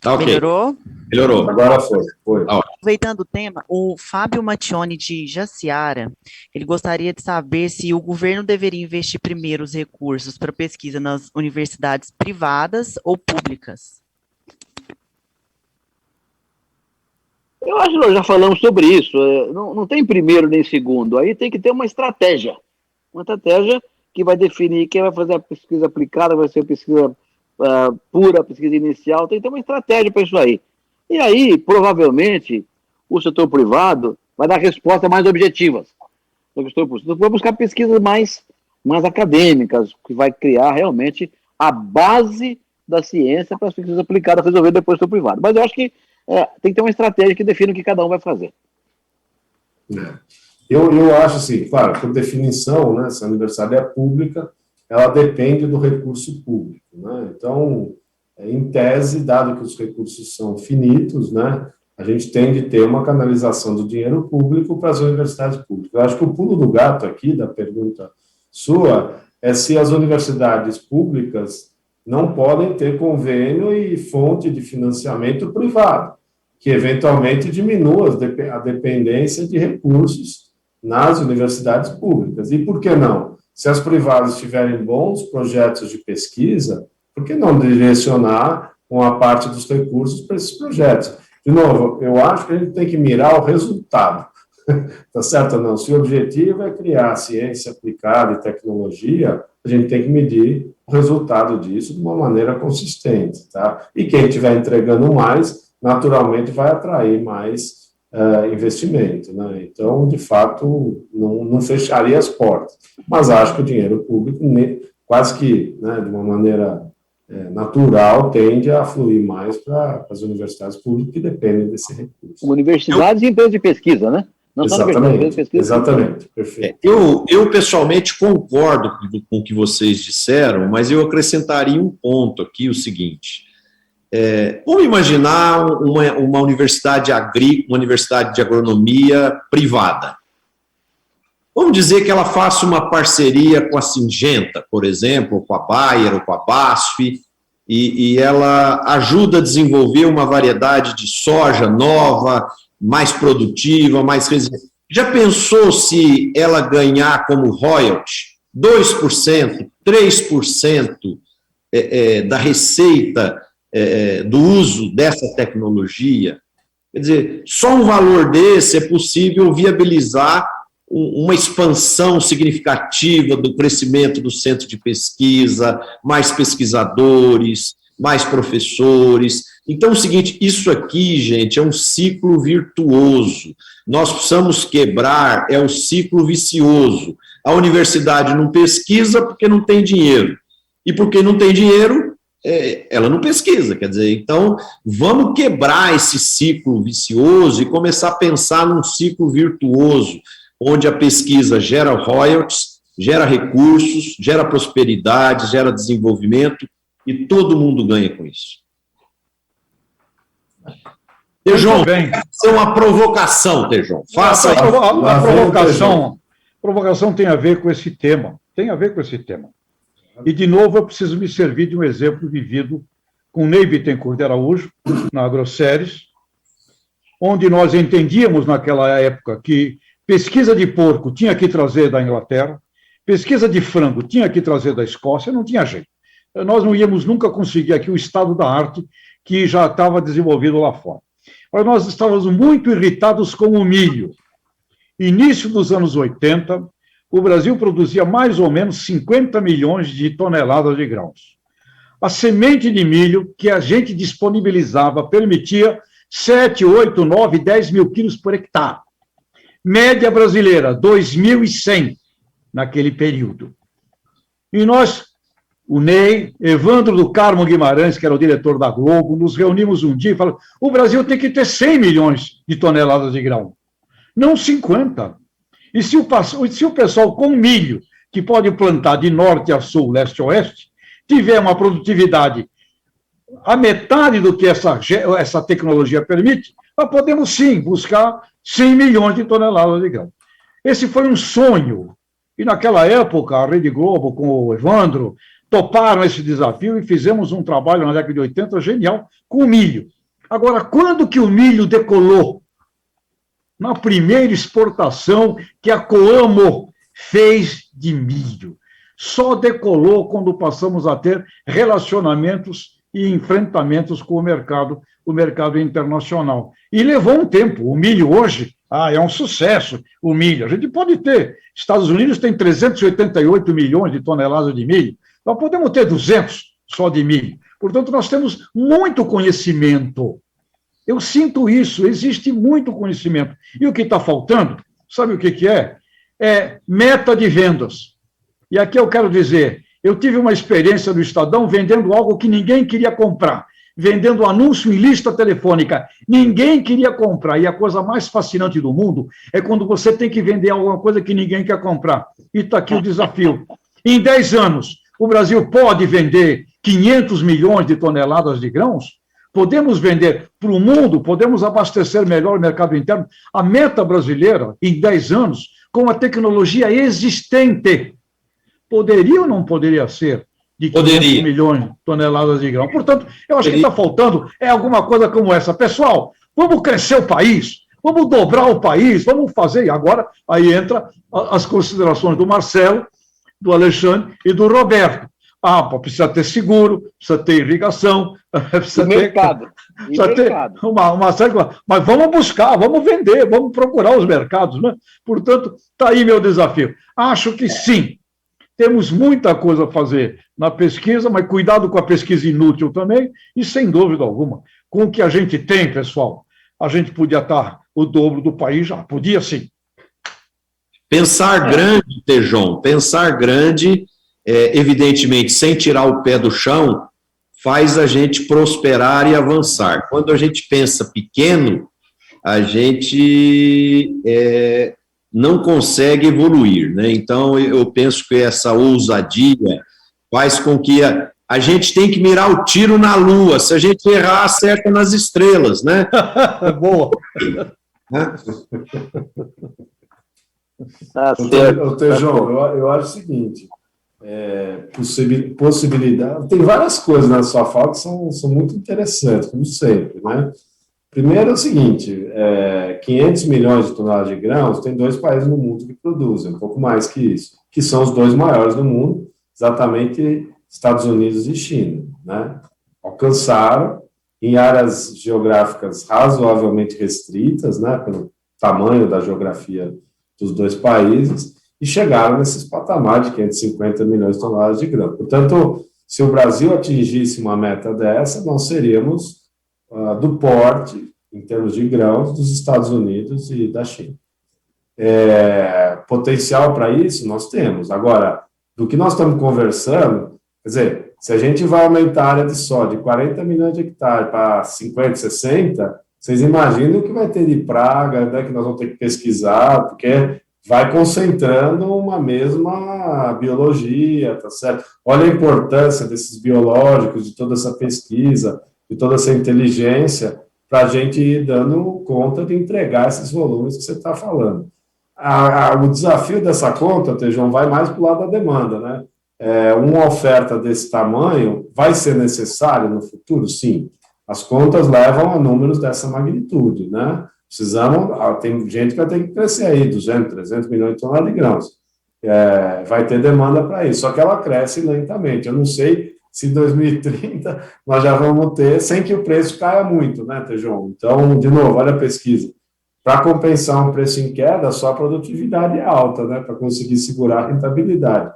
Speaker 2: Tá ok.
Speaker 6: Melhorou?
Speaker 2: Melhorou.
Speaker 4: Agora foi.
Speaker 6: Aproveitando o tema, o Fábio Mattioni de Jaciara, ele gostaria de saber se o governo deveria investir primeiro os recursos para pesquisa nas universidades privadas ou públicas.
Speaker 3: Eu acho que nós já falamos sobre isso. Não tem primeiro nem segundo. Aí tem que ter uma estratégia. Uma estratégia que vai definir quem vai fazer a pesquisa aplicada, vai ser a pesquisa pura, a pesquisa inicial. Tem que ter uma estratégia para isso aí. E aí, provavelmente, o setor privado vai dar respostas mais objetivas. Então, vai buscar pesquisas mais acadêmicas, que vai criar realmente a base da ciência para as pesquisas aplicadas resolver depois do setor privado. Mas eu acho que tem que ter uma estratégia que defina o que cada um vai fazer.
Speaker 4: Eu acho assim, claro, por definição, né, se a universidade é pública, ela depende do recurso público, né? Então, em tese, dado que os recursos são finitos, né, a gente tem de ter uma canalização do dinheiro público para as universidades públicas. Eu acho que o pulo do gato aqui, da pergunta sua, é se as universidades públicas não podem ter convênio e fonte de financiamento privado, que eventualmente diminua a dependência de recursos nas universidades públicas. E por que não? Se as privadas tiverem bons projetos de pesquisa, por que não direcionar uma parte dos recursos para esses projetos? De novo, eu acho que a gente tem que mirar o resultado. Tá certo ou não? Se o objetivo é criar ciência aplicada e tecnologia, a gente tem que medir o resultado disso de uma maneira consistente, tá? E quem estiver entregando mais, naturalmente vai atrair mais investimento, né? Então, de fato, não fecharia as portas. Mas acho que o dinheiro público, quase que, né, de uma maneira natural, tende a fluir mais para as universidades públicas que dependem desse recurso.
Speaker 3: Universidades e empresas de pesquisa, né? Não só
Speaker 4: exatamente, exatamente, perfeito.
Speaker 2: Eu pessoalmente concordo com o que vocês disseram, mas eu acrescentaria um ponto aqui, o seguinte. Vamos imaginar uma universidade agrícola, uma universidade de agronomia privada. vamos dizer que ela faça uma parceria com a Syngenta, por exemplo, ou com a Bayer, ou com a BASF, e ela ajuda a desenvolver uma variedade de soja nova, mais produtiva, mais resistente. Já pensou se ela ganhar como royalty 2%, 3% da receita do uso dessa tecnologia? Quer dizer, só um valor desse é possível viabilizar uma expansão significativa do crescimento do centro de pesquisa, mais pesquisadores, mais professores. Então, é o seguinte, isso aqui, gente, é um ciclo virtuoso. Nós precisamos quebrar, é o ciclo vicioso. A universidade não pesquisa porque não tem dinheiro. E porque não tem dinheiro, ela não pesquisa. Quer dizer, então, vamos quebrar esse ciclo vicioso e começar a pensar num ciclo virtuoso, onde a pesquisa gera royalties, gera recursos, gera prosperidade, gera desenvolvimento, e todo mundo ganha com isso. Tejon, faça uma provocação, Tejon. Faça aí.
Speaker 5: A provocação tem a ver com esse tema. Tem a ver com esse tema. E, de novo, eu preciso me servir de um exemplo vivido com Ney Bittencourt de Araújo, na Agroceres, onde nós entendíamos naquela época que pesquisa de porco tinha que trazer da Inglaterra, pesquisa de frango tinha que trazer da Escócia, não tinha jeito. Nós não íamos nunca conseguir aqui o estado da arte que já estava desenvolvido lá fora. Mas nós estávamos muito irritados com o milho. Início dos anos 80, o Brasil produzia mais ou menos 50 milhões de toneladas de grãos. A semente de milho que a gente disponibilizava permitia 7, 8, 9, 10 mil quilos por hectare. Média brasileira, 2.100 naquele período. E nós, o Ney, Evandro do Carmo Guimarães, que era o diretor da Globo, nos reunimos um dia e falamos, o Brasil tem que ter 100 milhões de toneladas de grão, não 50. E se o pessoal com milho, que pode plantar de norte a sul, leste a oeste, tiver uma produtividade a metade do que essa tecnologia permite, nós podemos sim buscar 100 milhões de toneladas de grão. Esse foi um sonho. E naquela época, a Rede Globo, com o Evandro, toparam esse desafio e fizemos um trabalho na década de 80 genial com o milho. Agora, quando que o milho decolou? Na primeira exportação que a Coamo fez de milho. Só decolou quando passamos a ter relacionamentos e enfrentamentos com o mercado internacional. E levou um tempo. O milho hoje, é um sucesso, o milho. A gente pode ter. Estados Unidos tem 388 milhões de toneladas de milho. Nós podemos ter 200 só de milho. Portanto, nós temos muito conhecimento. Eu sinto isso, existe muito conhecimento. E o que está faltando, sabe o que é? É meta de vendas. E aqui eu quero dizer, eu tive uma experiência do Estadão vendendo algo que ninguém queria comprar, vendendo anúncio em lista telefônica. Ninguém queria comprar. E a coisa mais fascinante do mundo é quando você tem que vender alguma coisa que ninguém quer comprar. E está aqui o desafio. Em 10 anos, o Brasil pode vender 500 milhões de toneladas de grãos? Podemos vender para o mundo, podemos abastecer melhor o mercado interno. A meta brasileira, em 10 anos, com a tecnologia existente, poderia ou não poderia ser de 500 milhões de toneladas de grão? Portanto, eu acho que está faltando alguma coisa como essa. Pessoal, vamos crescer o país, vamos dobrar o país, vamos fazer. E agora, aí entra as considerações do Marcelo, do Alexandre e do Roberto. Precisa ter seguro, precisa ter irrigação, precisa ter mercado. Precisa ter uma série de... Mas vamos buscar, vamos vender, vamos procurar os mercados, né? Portanto, está aí meu desafio. Acho que sim, temos muita coisa a fazer na pesquisa, mas cuidado com a pesquisa inútil também, e sem dúvida alguma, com o que a gente tem, pessoal, a gente podia estar o dobro do país já, podia sim.
Speaker 2: Pensar grande, Tejon, pensar grande... evidentemente, sem tirar o pé do chão, faz a gente prosperar e avançar. Quando a gente pensa pequeno, a gente não consegue evoluir, né? Então, eu penso que essa ousadia faz com que a gente tem que mirar o tiro na lua. Se a gente errar, acerta nas estrelas, né?
Speaker 5: Boa!
Speaker 3: Tá certo.
Speaker 4: Ô, Tejão, eu acho o seguinte, possibilidade, tem várias coisas na sua fala que são muito interessantes, como sempre, né? Primeiro é o seguinte, 500 milhões de toneladas de grãos, tem 2 países no mundo que produzem, um pouco mais que isso, que são os 2 maiores do mundo, exatamente Estados Unidos e China, né? Alcançaram em áreas geográficas razoavelmente restritas, né, pelo tamanho da geografia dos 2 países, e chegaram nesses patamares de 550 milhões de toneladas de grão. Portanto, se o Brasil atingisse uma meta dessa, nós seríamos do porte, em termos de grãos, dos Estados Unidos e da China. Potencial para isso nós temos. Agora, do que nós estamos conversando, quer dizer, se a gente vai aumentar a área de soja de 40 milhões de hectares para 50, 60, vocês imaginam o que vai ter de praga, né, que nós vamos ter que pesquisar, porque vai concentrando uma mesma biologia, tá certo? Olha a importância desses biológicos, de toda essa pesquisa, de toda essa inteligência, para a gente ir dando conta de entregar esses volumes que você está falando. O desafio dessa conta, Tejão, vai mais para o lado da demanda, né? Uma oferta desse tamanho vai ser necessário no futuro? Sim. As contas levam a números dessa magnitude, né? Tem gente que vai ter que crescer aí, 200, 300 milhões de toneladas de grãos. Vai ter demanda para isso, só que ela cresce lentamente. Eu não sei se em 2030 nós já vamos ter, sem que o preço caia muito, né, Tejão? Então, de novo, olha a pesquisa. Para compensar um preço em queda, só a produtividade é alta, né, para conseguir segurar a rentabilidade.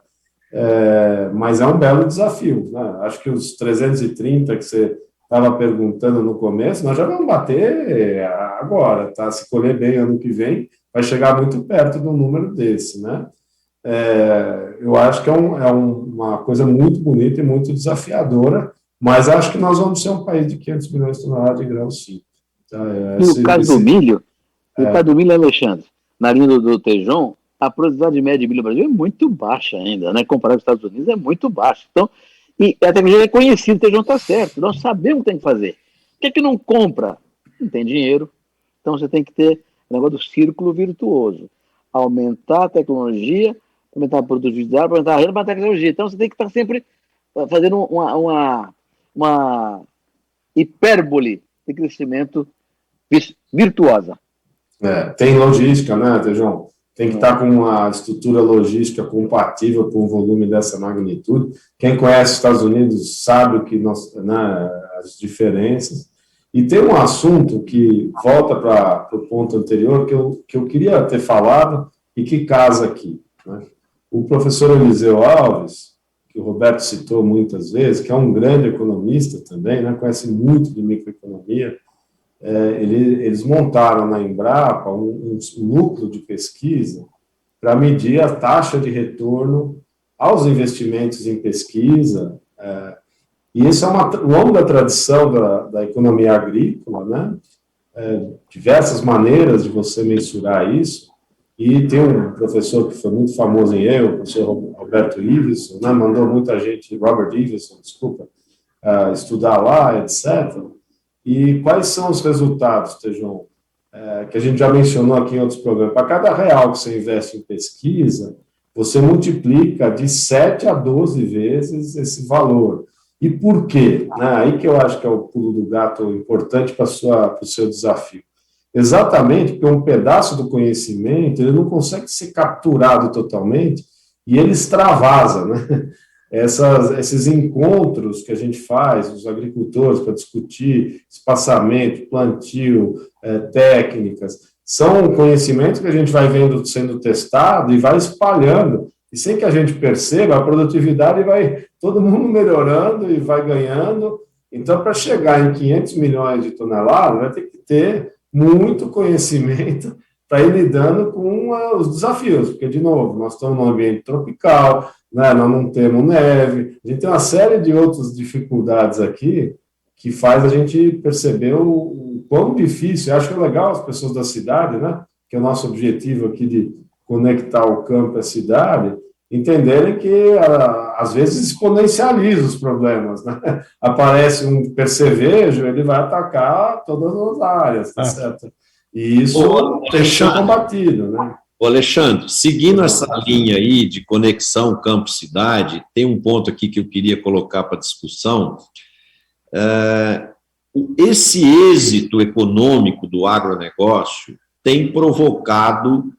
Speaker 4: Mas é um belo desafio, né? Acho que os 330 que você estava perguntando no começo, nós já vamos bater agora, tá? Se colher bem ano que vem, vai chegar muito perto do número desse, né? Eu acho que é uma coisa muito bonita e muito desafiadora, mas acho que nós vamos ser um país de 500 milhões de toneladas de grãos, sim.
Speaker 3: No caso do milho, Alexandre, na linha do Tejon, a produtividade média de milho no Brasil é muito baixa ainda, né? Comparado com os Estados Unidos, é muito baixa. Então, e a tecnologia é conhecida, o Tejon está certo, nós sabemos o que tem que fazer. Por que não compra? Não tem dinheiro. Então, você tem que ter o negócio do círculo virtuoso. Aumentar a tecnologia, aumentar a produtividade, aumentar a renda para a tecnologia. Então, você tem que estar sempre fazendo uma hipérbole de crescimento virtuosa.
Speaker 4: Tem logística, né, Tejão? Tem que estar com uma estrutura logística compatível com um volume dessa magnitude. Quem conhece os Estados Unidos sabe as diferenças. E tem um assunto que volta para o ponto anterior que eu queria ter falado e que casa aqui, né? O professor Eliseu Alves, que o Roberto citou muitas vezes, que é um grande economista também, né, conhece muito de microeconomia, eles montaram na Embrapa um núcleo de pesquisa para medir a taxa de retorno aos investimentos em pesquisa, e isso é uma longa tradição da economia agrícola, né? Diversas maneiras de você mensurar isso, e tem um professor que foi muito famoso em Yale, o professor Roberto Iveson, né? Mandou muita gente, Robert Iveson, desculpa, estudar lá, etc. E quais são os resultados, Tejão, que a gente já mencionou aqui em outros programas? Para cada real que você investe em pesquisa, você multiplica de 7 a 12 vezes esse valor. E por quê? Aí que eu acho que é o pulo do gato importante para o seu desafio. Exatamente porque um pedaço do conhecimento ele não consegue ser capturado totalmente e ele extravasa, né? Esses encontros que a gente faz, os agricultores, para discutir espaçamento, plantio, técnicas, são conhecimentos que a gente vai vendo sendo testado e vai espalhando, e sem que a gente perceba, a produtividade vai todo mundo melhorando e vai ganhando. Então, para chegar em 500 milhões de toneladas, vai ter que ter muito conhecimento para ir lidando com os desafios, porque, de novo, nós estamos num ambiente tropical, né, nós não temos neve, a gente tem uma série de outras dificuldades aqui que faz a gente perceber o quão difícil. Eu acho que é legal as pessoas da cidade, né, que é o nosso objetivo aqui de conectar o campo à cidade, entenderem que, às vezes, exponencializa os problemas, né? Aparece um percevejo, ele vai atacar todas as áreas, tá certo? E isso tem que ser combatido, né?
Speaker 2: Ô Alexandre, seguindo essa linha aí de conexão campo-cidade, tem um ponto aqui que eu queria colocar para discussão. Esse êxito econômico do agronegócio tem provocado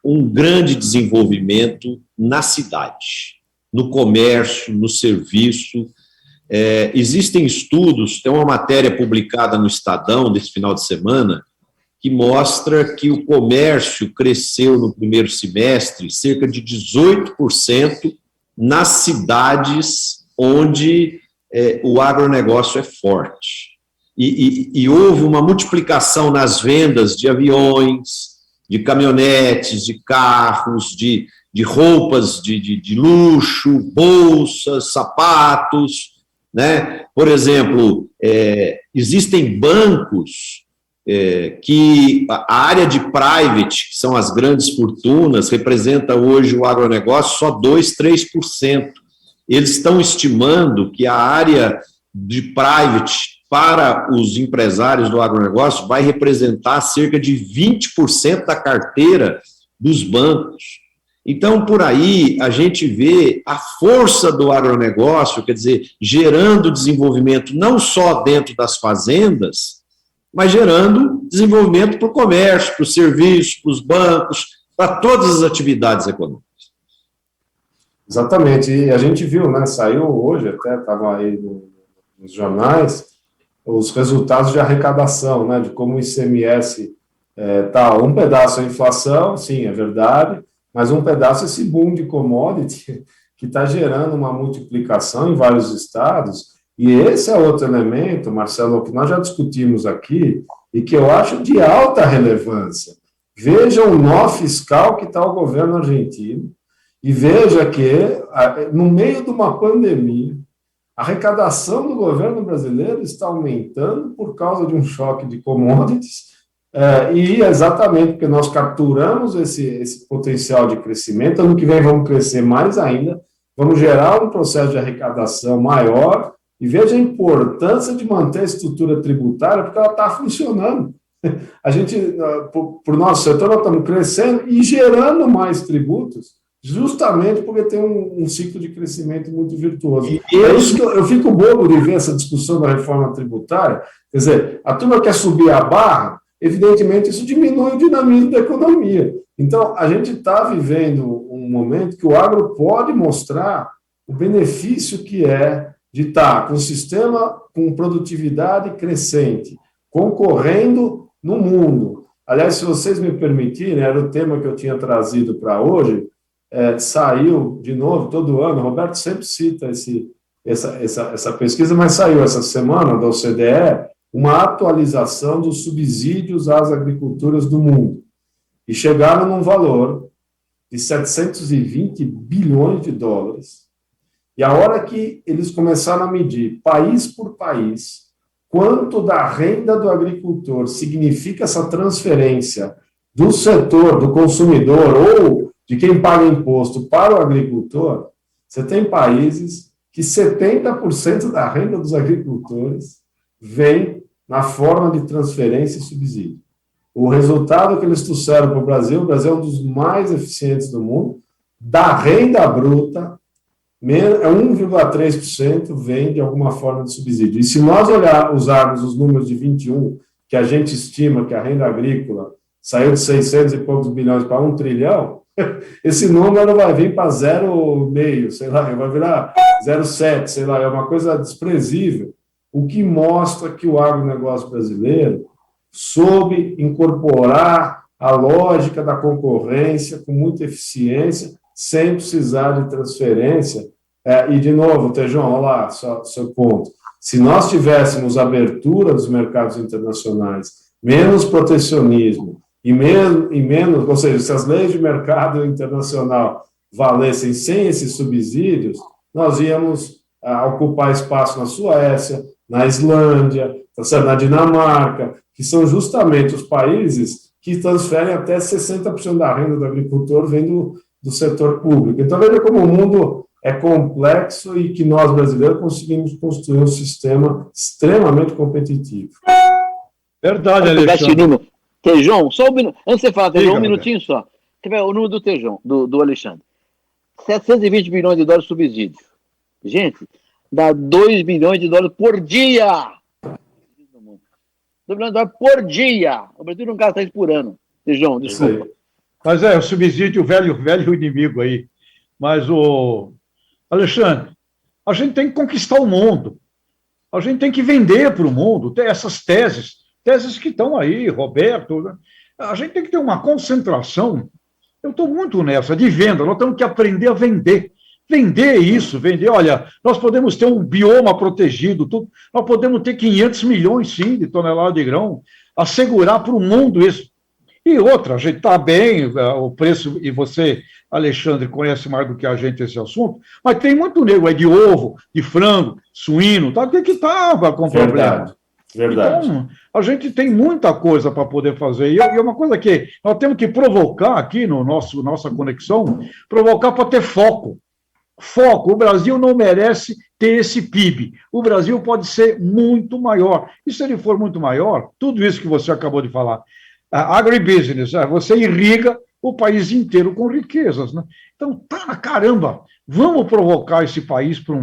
Speaker 2: um grande desenvolvimento na cidade, no comércio, no serviço. Existem estudos, tem uma matéria publicada no Estadão desse final de semana, que mostra que o comércio cresceu no primeiro semestre cerca de 18% nas cidades onde o agronegócio é forte. E houve uma multiplicação nas vendas de aviões, de caminhonetes, de carros, de roupas de luxo, bolsas, sapatos, né? Por exemplo, existem bancos que a área de private, que são as grandes fortunas, representa hoje o agronegócio só 2%, 3%. Eles estão estimando que a área de private para os empresários do agronegócio vai representar cerca de 20% da carteira dos bancos. Então, por aí, a gente vê a força do agronegócio, quer dizer, gerando desenvolvimento não só dentro das fazendas, mas gerando desenvolvimento para o comércio, para o serviço, para os bancos, para todas as atividades econômicas.
Speaker 4: Exatamente, e a gente viu, né, saiu hoje, até estava aí nos jornais, os resultados de arrecadação, né, de como o ICMS está um pedaço a inflação, sim, é verdade, mas um pedaço esse boom de commodity que está gerando uma multiplicação em vários estados. E esse é outro elemento, Marcelo, que nós já discutimos aqui e que eu acho de alta relevância. Veja o nó fiscal que está o governo argentino e veja que, no meio de uma pandemia, a arrecadação do governo brasileiro está aumentando por causa de um choque de commodities e exatamente porque nós capturamos esse potencial de crescimento. Ano que vem vamos crescer mais ainda, vamos gerar um processo de arrecadação maior. E veja a importância de manter a estrutura tributária, porque ela está funcionando. A gente, por nosso setor, nós estamos crescendo e gerando mais tributos, justamente porque tem um ciclo de crescimento muito virtuoso. É isso que eu fico bobo de ver essa discussão da reforma tributária. Quer dizer, a turma quer subir a barra, evidentemente isso diminui o dinamismo da economia. Então, a gente está vivendo um momento que o agro pode mostrar o benefício que é de estar com um sistema com produtividade crescente, concorrendo no mundo. Aliás, se vocês me permitirem, era o tema que eu tinha trazido para hoje, saiu de novo todo ano, o Roberto sempre cita essa pesquisa, mas saiu essa semana da OCDE uma atualização dos subsídios às agriculturas do mundo. E chegaram num valor de 720 bilhões de dólares. E a hora que eles começaram a medir, país por país, quanto da renda do agricultor significa essa transferência do setor, do consumidor ou de quem paga imposto para o agricultor, você tem países que 70% da renda dos agricultores vem na forma de transferência e subsídio. O resultado que eles trouxeram para o Brasil é um dos mais eficientes do mundo, da renda bruta, 1,3% vem de alguma forma de subsídio. E se nós usarmos os números de 21, que a gente estima que a renda agrícola saiu de 600 e poucos bilhões para 1 trilhão, esse número vai vir para 0,5, sei lá, vai virar 0,7, sei lá, é uma coisa desprezível, o que mostra que o agronegócio brasileiro soube incorporar a lógica da concorrência com muita eficiência, sem precisar de transferência. E, de novo, Tejão, olha lá, seu ponto. Se nós tivéssemos abertura dos mercados internacionais, menos protecionismo e menos, ou seja, se as leis de mercado internacional valessem sem esses subsídios, nós íamos ocupar espaço na Suécia, na Islândia, na Dinamarca, que são justamente os países que transferem até 60% da renda do agricultor vem do setor público. Então, veja como o mundo é complexo e que nós, brasileiros, conseguimos construir um sistema extremamente competitivo.
Speaker 5: Verdade, Alexandre.
Speaker 3: Tejão, só um minuto. Antes de você falar, Tejão, um minutinho só. Você vê o número do Tejão, do Alexandre. 720 bilhões de dólares de subsídio. Gente, dá 2 bilhões de dólares por dia. 2 bilhões de dólares por dia. O Brasil não gasta isso por ano. Tejão, desculpa.
Speaker 5: Mas o subsídio, velho inimigo aí. Mas, Alexandre, a gente tem que conquistar o mundo. A gente tem que vender para o mundo. Tem essas teses que estão aí, Roberto. Né? A gente tem que ter uma concentração. Eu estou muito nessa, de venda. Nós temos que aprender a vender. Vender isso, olha, nós podemos ter um bioma protegido, nós podemos ter 500 milhões, sim, de toneladas de grão, assegurar para o mundo isso. E outra, a gente está bem, o preço, e você, Alexandre, conhece mais do que a gente esse assunto, mas tem muito nego aí de ovo, de frango, suíno, tá? Que estava com problema.
Speaker 4: Verdade.
Speaker 5: Então, a gente tem muita coisa para poder fazer. E é uma coisa que nós temos que provocar aqui no nossa conexão, provocar para ter foco. Foco. O Brasil não merece ter esse PIB. O Brasil pode ser muito maior. E se ele for muito maior, tudo isso que você acabou de falar, agribusiness, você irriga o país inteiro com riquezas. Né? Então, caramba, vamos provocar esse país para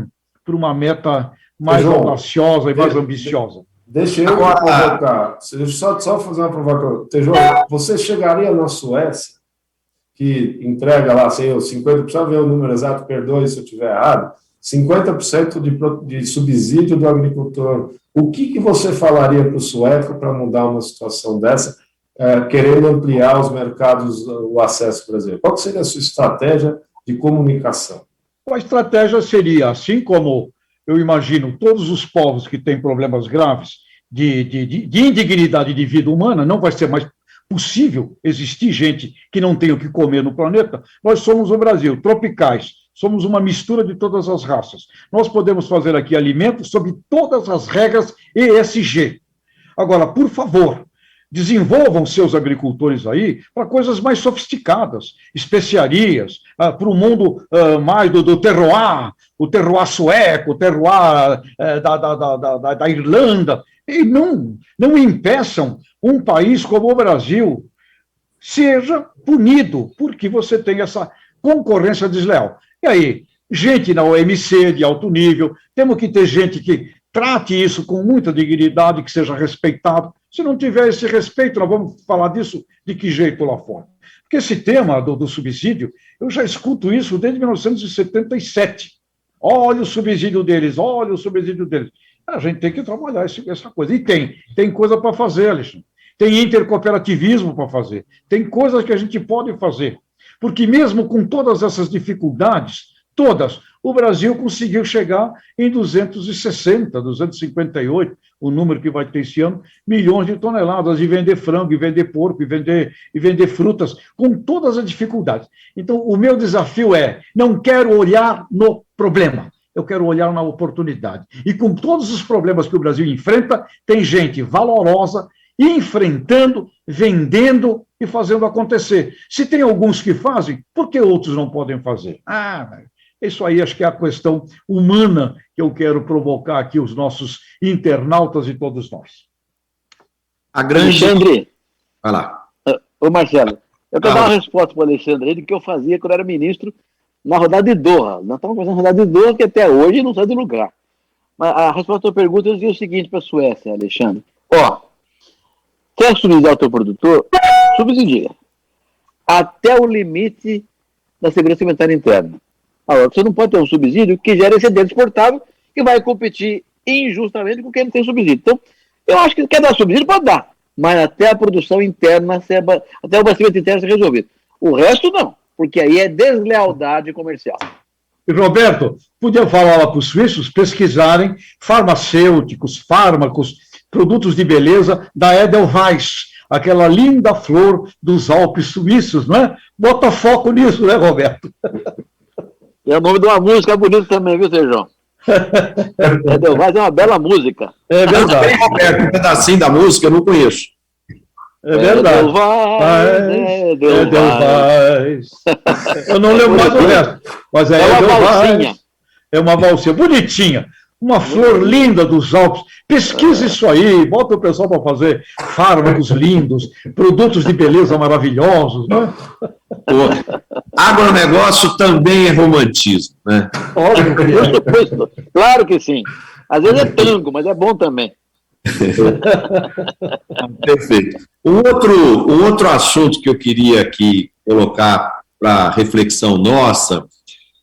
Speaker 5: uma meta mais audaciosa e mais ambiciosa.
Speaker 4: Deixa eu provocar. Deixa eu só fazer uma provocação. Tejão, você chegaria na Suécia, que entrega lá, sei eu, 50%, precisa ver o número exato, perdoe se eu estiver errado, 50% de subsídio do agricultor. O que você falaria para o sueco para mudar uma situação dessa, querendo ampliar os mercados, o acesso, por exemplo? Qual seria a sua estratégia de comunicação?
Speaker 5: A estratégia seria, assim como eu imagino todos os povos que têm problemas graves de indignidade de vida humana, não vai ser mais possível existir gente que não tem o que comer no planeta. Nós somos o Brasil, tropicais, somos uma mistura de todas as raças. Nós podemos fazer aqui alimentos sob todas as regras ESG. Agora, por favor, desenvolvam seus agricultores aí para coisas mais sofisticadas, especiarias, para o mundo mais do terroir, o terroir sueco, o terroir da Irlanda, e não impeçam um país como o Brasil seja punido porque você tem essa concorrência desleal. E aí, gente na OMC de alto nível, temos que ter gente que trate isso com muita dignidade, que seja respeitado. Se não tiver esse respeito, nós vamos falar disso de que jeito lá fora? Porque esse tema do subsídio, eu já escuto isso desde 1977. Olha o subsídio deles, olha o subsídio deles. A gente tem que trabalhar essa coisa. E tem coisa para fazer, Alexandre. Tem intercooperativismo para fazer. Tem coisas que a gente pode fazer. Porque mesmo com todas essas dificuldades, o Brasil conseguiu chegar em 260, 258, o número que vai ter esse ano, milhões de toneladas, e vender frango, e vender porco, e vender frutas, com todas as dificuldades. Então, o meu desafio não quero olhar no problema, eu quero olhar na oportunidade. E com todos os problemas que o Brasil enfrenta, tem gente valorosa, enfrentando, vendendo e fazendo acontecer. Se tem alguns que fazem, por que outros não podem fazer? Isso aí acho que é a questão humana que eu quero provocar aqui os nossos internautas e todos nós.
Speaker 3: Alexandre.
Speaker 2: Vai lá.
Speaker 3: Ô, Marcelo, eu quero dar uma resposta para o Alexandre do que eu fazia quando eu era ministro na rodada de Doha. Nós estamos fazendo rodada de Doha que até hoje não sai do lugar. Mas a resposta à tua pergunta eu dizia o seguinte para a Suécia, Alexandre. Quer subsidiar o teu produtor? Subsidia. Até o limite da segurança alimentar interna. Agora, você não pode ter um subsídio que gere excedente exportável e vai competir injustamente com quem não tem subsídio. Então, eu acho que quer dar subsídio, pode dar, mas até a produção interna, até o abastecimento interno ser resolvido. O resto, não, porque aí é deslealdade comercial.
Speaker 5: E, Roberto, podia falar lá para os suíços pesquisarem farmacêuticos, fármacos, produtos de beleza da Edelweiss, aquela linda flor dos Alpes suíços, não é? Bota foco nisso, né, Roberto?
Speaker 3: É o nome de uma música bonita também, viu, Sejão? Edelweiss é uma bela música.
Speaker 5: É verdade.
Speaker 2: Roberto, um pedacinho da música eu não conheço.
Speaker 5: É verdade. Edelweiss. Eu não lembro mais o resto. Mas é Edelweiss. É uma valsinha bonitinha. uma flor linda dos Alpes. Pesquisa isso aí, bota o pessoal para fazer fármacos lindos, produtos de beleza maravilhosos, né?
Speaker 2: Agronegócio também é romantismo, né?
Speaker 3: Óbvio, claro que sim. Às vezes é tango, mas é bom também.
Speaker 2: Perfeito. Um outro assunto que eu queria aqui colocar para reflexão nossa,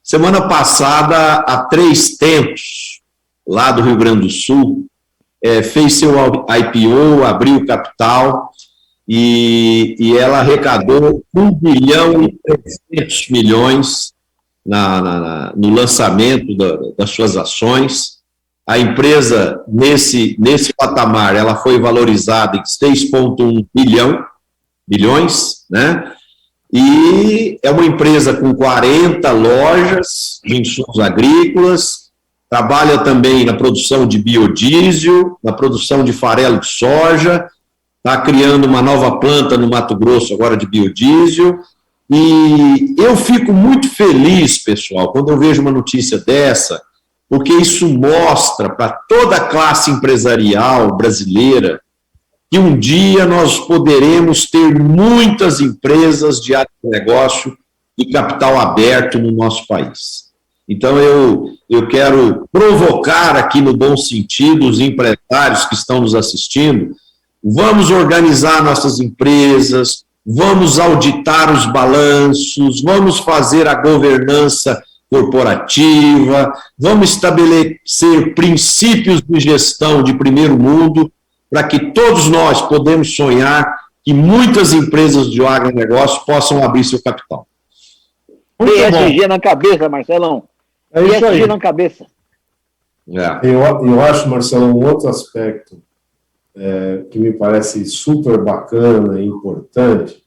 Speaker 2: semana passada, a Três Tentos, lá do Rio Grande do Sul, fez seu IPO, abriu capital, e ela arrecadou 1 bilhão e 300 milhões no lançamento das suas ações. A empresa, nesse patamar, ela foi valorizada em 6,1 bilhões, né? E é uma empresa com 40 lojas de insumos agrícolas, trabalha também na produção de biodiesel, na produção de farelo de soja, está criando uma nova planta no Mato Grosso agora de biodiesel, e eu fico muito feliz, pessoal, quando eu vejo uma notícia dessa, porque isso mostra para toda a classe empresarial brasileira que um dia nós poderemos ter muitas empresas de agronegócio e capital aberto no nosso país. Então, eu quero provocar aqui, no bom sentido, os empresários que estão nos assistindo, vamos organizar nossas empresas, vamos auditar os balanços, vamos fazer a governança corporativa, vamos estabelecer princípios de gestão de primeiro mundo, para que todos nós podemos sonhar que muitas empresas de agronegócio possam abrir seu capital.
Speaker 3: ESG na cabeça, Marcelão.
Speaker 5: É isso aí.
Speaker 3: ESG na cabeça.
Speaker 4: Eu acho, Marcelo, um outro aspecto que me parece super bacana e importante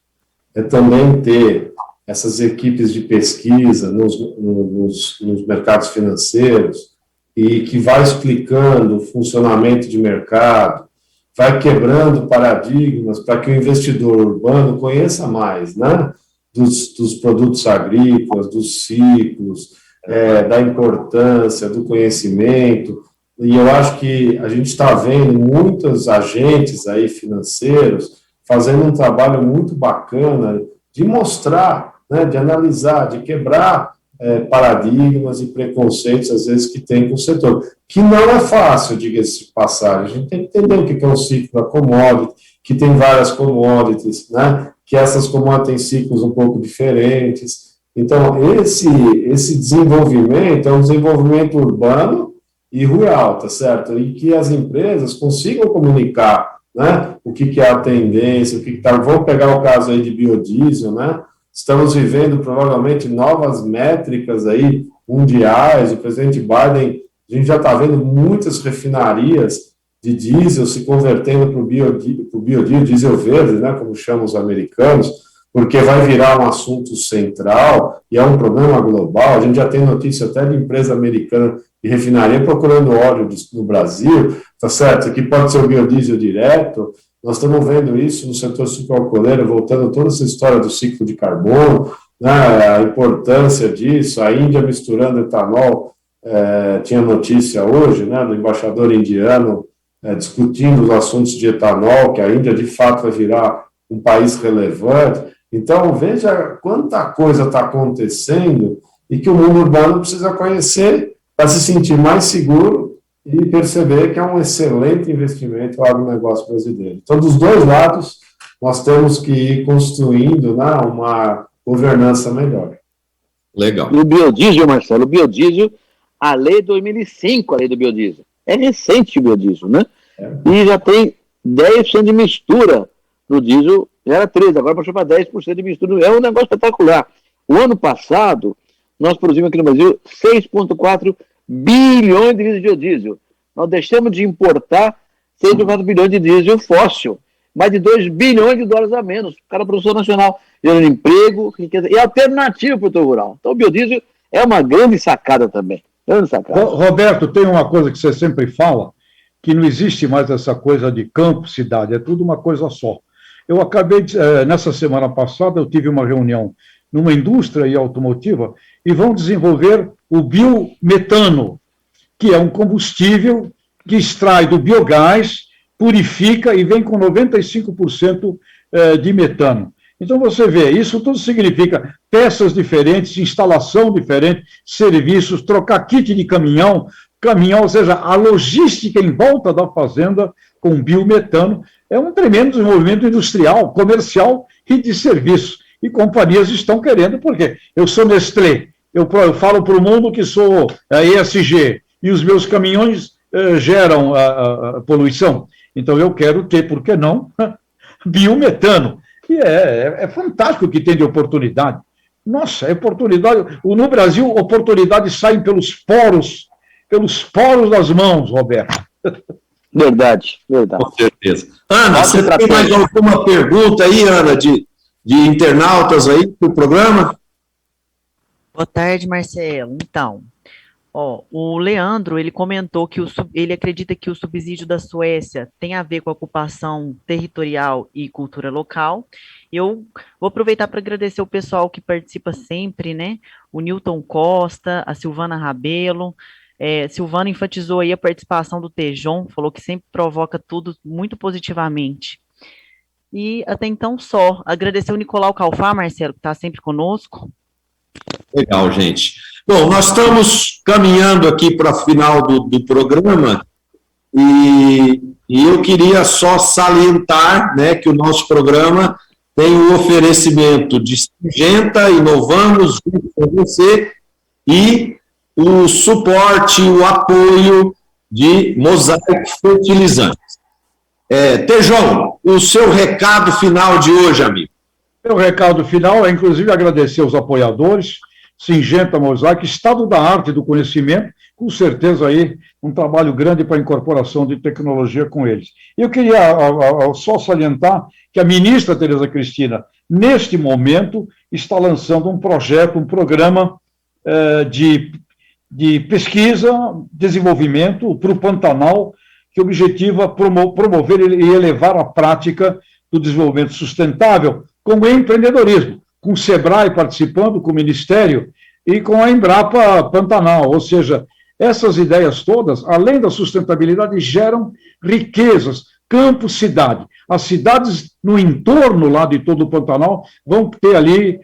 Speaker 4: é também ter essas equipes de pesquisa nos mercados financeiros e que vai explicando o funcionamento de mercado, vai quebrando paradigmas para que o investidor urbano conheça mais, né, dos produtos agrícolas, dos ciclos, da importância, do conhecimento. E eu acho que a gente está vendo muitos agentes aí financeiros fazendo um trabalho muito bacana de mostrar, né, de analisar, de quebrar paradigmas e preconceitos, às vezes, que tem com o setor. Que não é fácil, diga-se de passagem. A gente tem que entender o que é um ciclo da commodity, que tem várias commodities, né, que essas commodities têm ciclos um pouco diferentes. Então, esse desenvolvimento é um desenvolvimento urbano e rural, tá certo? E que as empresas consigam comunicar, né, o que é a tendência, o que está... Vamos pegar o caso aí de biodiesel, né? Estamos vivendo provavelmente novas métricas aí mundiais. O presidente Biden, a gente já está vendo muitas refinarias de diesel se convertendo para o biodiesel, diesel verde, né, como chamam os americanos, porque vai virar um assunto central e é um problema global. A gente já tem notícia até de empresa americana de refinaria procurando óleo no Brasil, tá certo? Que pode ser o biodiesel direto. Nós estamos vendo isso no setor sucroalcooleiro, voltando toda essa história do ciclo de carbono, né, a importância disso, a Índia misturando etanol, tinha notícia hoje, né, do embaixador indiano discutindo os assuntos de etanol, que a Índia de fato vai virar um país relevante. Então, veja quanta coisa está acontecendo e que o mundo urbano precisa conhecer para se sentir mais seguro e perceber que é um excelente investimento o agronegócio brasileiro. Então, dos dois lados, nós temos que ir construindo, né, uma governança melhor.
Speaker 2: Legal.
Speaker 3: E o biodiesel, Marcelo, o biodiesel, a lei 2005, a lei do biodiesel. É recente o biodiesel, né? E já tem 10% de mistura no diesel, já era 13%, agora passou para 10% de mistura. É um negócio espetacular. O ano passado, nós produzimos aqui no Brasil 6,4 bilhões de litros de biodiesel. Nós deixamos de importar 6,4 bilhões de diesel fóssil, mais de 2 bilhões de dólares a menos para a produção nacional, gerando emprego, riqueza e alternativa para o setor rural. Então o biodiesel é uma grande sacada também. Grande sacada.
Speaker 5: Roberto, tem uma coisa que você sempre fala, que não existe mais essa coisa de campo, cidade, é tudo uma coisa só. Eu acabei, nessa semana passada, eu tive uma reunião numa indústria automotiva e vão desenvolver o biometano, que é um combustível que extrai do biogás, purifica e vem com 95% de metano. Então, você vê, isso tudo significa peças diferentes, instalação diferente, serviços, trocar kit de caminhão, ou seja, a logística em volta da fazenda com biometano é um tremendo desenvolvimento industrial, comercial e de serviço. E companhias estão querendo, porque eu sou Nestlé, eu falo para o mundo que sou ESG, e os meus caminhões geram poluição. Então, eu quero ter, por que não, biometano. E é fantástico o que tem de oportunidade. Nossa, é oportunidade. No Brasil, oportunidades saem pelos poros das mãos, Roberto.
Speaker 3: Verdade.
Speaker 2: Com certeza. Ana, você tem mais alguma pergunta aí, Ana, de internautas aí para o programa?
Speaker 6: Boa tarde, Marcelo. Então, o Leandro, ele comentou que ele acredita que o subsídio da Suécia tem a ver com a ocupação territorial e cultura local. Eu vou aproveitar para agradecer o pessoal que participa sempre, né? O Newton Costa, a Silvana Rabelo. Silvana enfatizou aí a participação do Tejon, falou que sempre provoca tudo muito positivamente. E até então só. Agradecer o Nicolau Calfá, Marcelo, que está sempre conosco.
Speaker 2: Legal, gente. Bom, nós estamos caminhando aqui para o final do programa e eu queria só salientar, né, que o nosso programa tem o oferecimento de Syngenta, inovamos junto com você, e o suporte, o apoio de Mosaic Fertilizantes. Tejon, o seu recado final de hoje, amigo.
Speaker 5: Meu recado final é, inclusive, agradecer aos apoiadores, Syngenta, Mosaic, Estado da Arte e do Conhecimento, com certeza aí um trabalho grande para a incorporação de tecnologia com eles. Eu queria só salientar que a ministra Tereza Cristina, neste momento, está lançando um projeto, um programa de pesquisa, desenvolvimento para o Pantanal, que objetiva promover e elevar a prática do desenvolvimento sustentável com o empreendedorismo, com o SEBRAE participando, com o Ministério e com a Embrapa Pantanal. Ou seja, essas ideias todas, além da sustentabilidade, geram riquezas, campo, cidade. As cidades no entorno lá de todo o Pantanal vão ter ali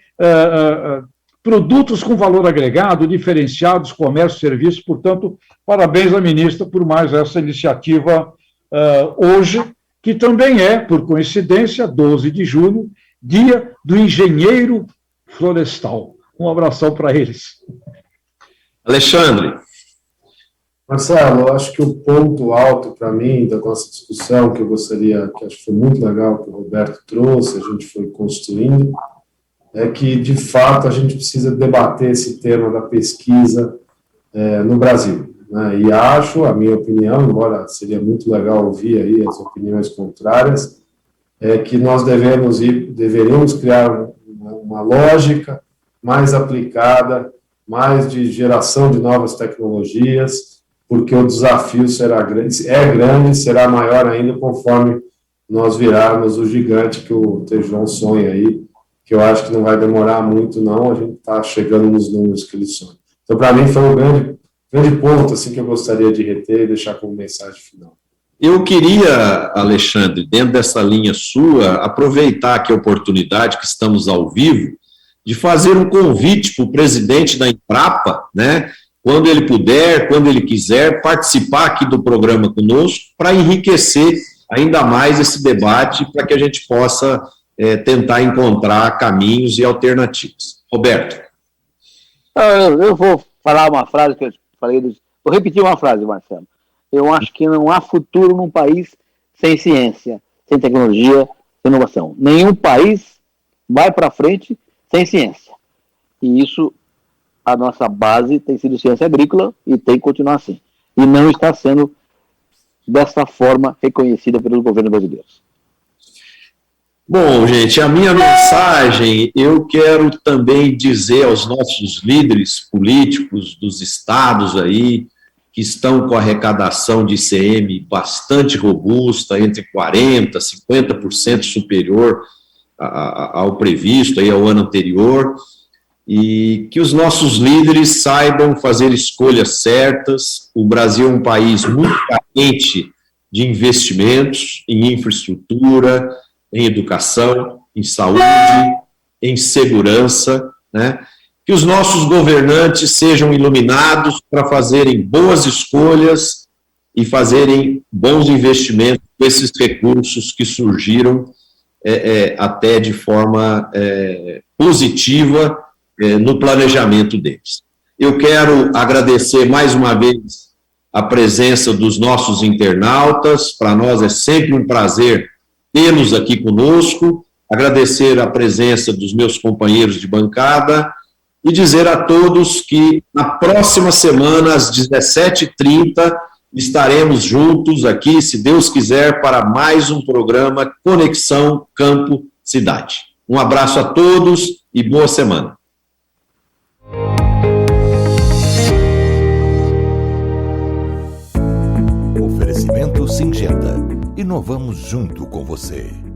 Speaker 5: produtos com valor agregado, diferenciados, comércio, serviços. Portanto, parabéns à ministra por mais essa iniciativa hoje, que também é, por coincidência, 12 de julho, Dia do Engenheiro Florestal. Um abração para eles.
Speaker 2: Alexandre.
Speaker 4: Marcelo, eu acho que o ponto alto para mim da nossa discussão, que eu gostaria, que acho que foi muito legal que o Roberto trouxe, a gente foi construindo, é que, de fato, a gente precisa debater esse tema da pesquisa no Brasil. Né? E acho, a minha opinião, embora seria muito legal ouvir aí as opiniões contrárias, é que nós deveríamos criar uma lógica mais aplicada, mais de geração de novas tecnologias, porque o desafio será grande, será maior ainda conforme nós virarmos o gigante que o Tejon sonha aí, que eu acho que não vai demorar muito, não, a gente está chegando nos números que ele sonha. Então, para mim, foi um grande ponto assim, que eu gostaria de reter e deixar como mensagem final.
Speaker 2: Eu queria, Alexandre, dentro dessa linha sua, aproveitar aqui a oportunidade que estamos ao vivo, de fazer um convite para o presidente da Embrapa, né, quando ele puder, quando ele quiser, participar aqui do programa conosco, para enriquecer ainda mais esse debate, para que a gente possa tentar encontrar caminhos e alternativas. Roberto.
Speaker 3: Eu vou falar uma frase que eu falei, vou repetir uma frase, Marcelo. Eu acho que não há futuro num país sem ciência, sem tecnologia, sem inovação. Nenhum país vai para frente sem ciência. E isso, a nossa base tem sido ciência agrícola e tem que continuar assim. E não está sendo dessa forma reconhecida pelos governos brasileiros.
Speaker 2: Bom, gente, a minha mensagem, eu quero também dizer aos nossos líderes políticos dos estados aí, que estão com arrecadação de ICM bastante robusta, entre 40% e 50% superior ao previsto, aí, ao ano anterior, e que os nossos líderes saibam fazer escolhas certas. O Brasil é um país muito carente de investimentos em infraestrutura, em educação, em saúde, em segurança, né? Que os nossos governantes sejam iluminados para fazerem boas escolhas e fazerem bons investimentos com esses recursos que surgiram até de forma positiva no planejamento deles. Eu quero agradecer mais uma vez a presença dos nossos internautas. Para nós é sempre um prazer tê-los aqui conosco, agradecer a presença dos meus companheiros de bancada e dizer a todos que na próxima semana, às 17h30, estaremos juntos aqui, se Deus quiser, para mais um programa Conexão Campo Cidade. Um abraço a todos e boa semana.
Speaker 1: Oferecimento Syngenta. Inovamos junto com você.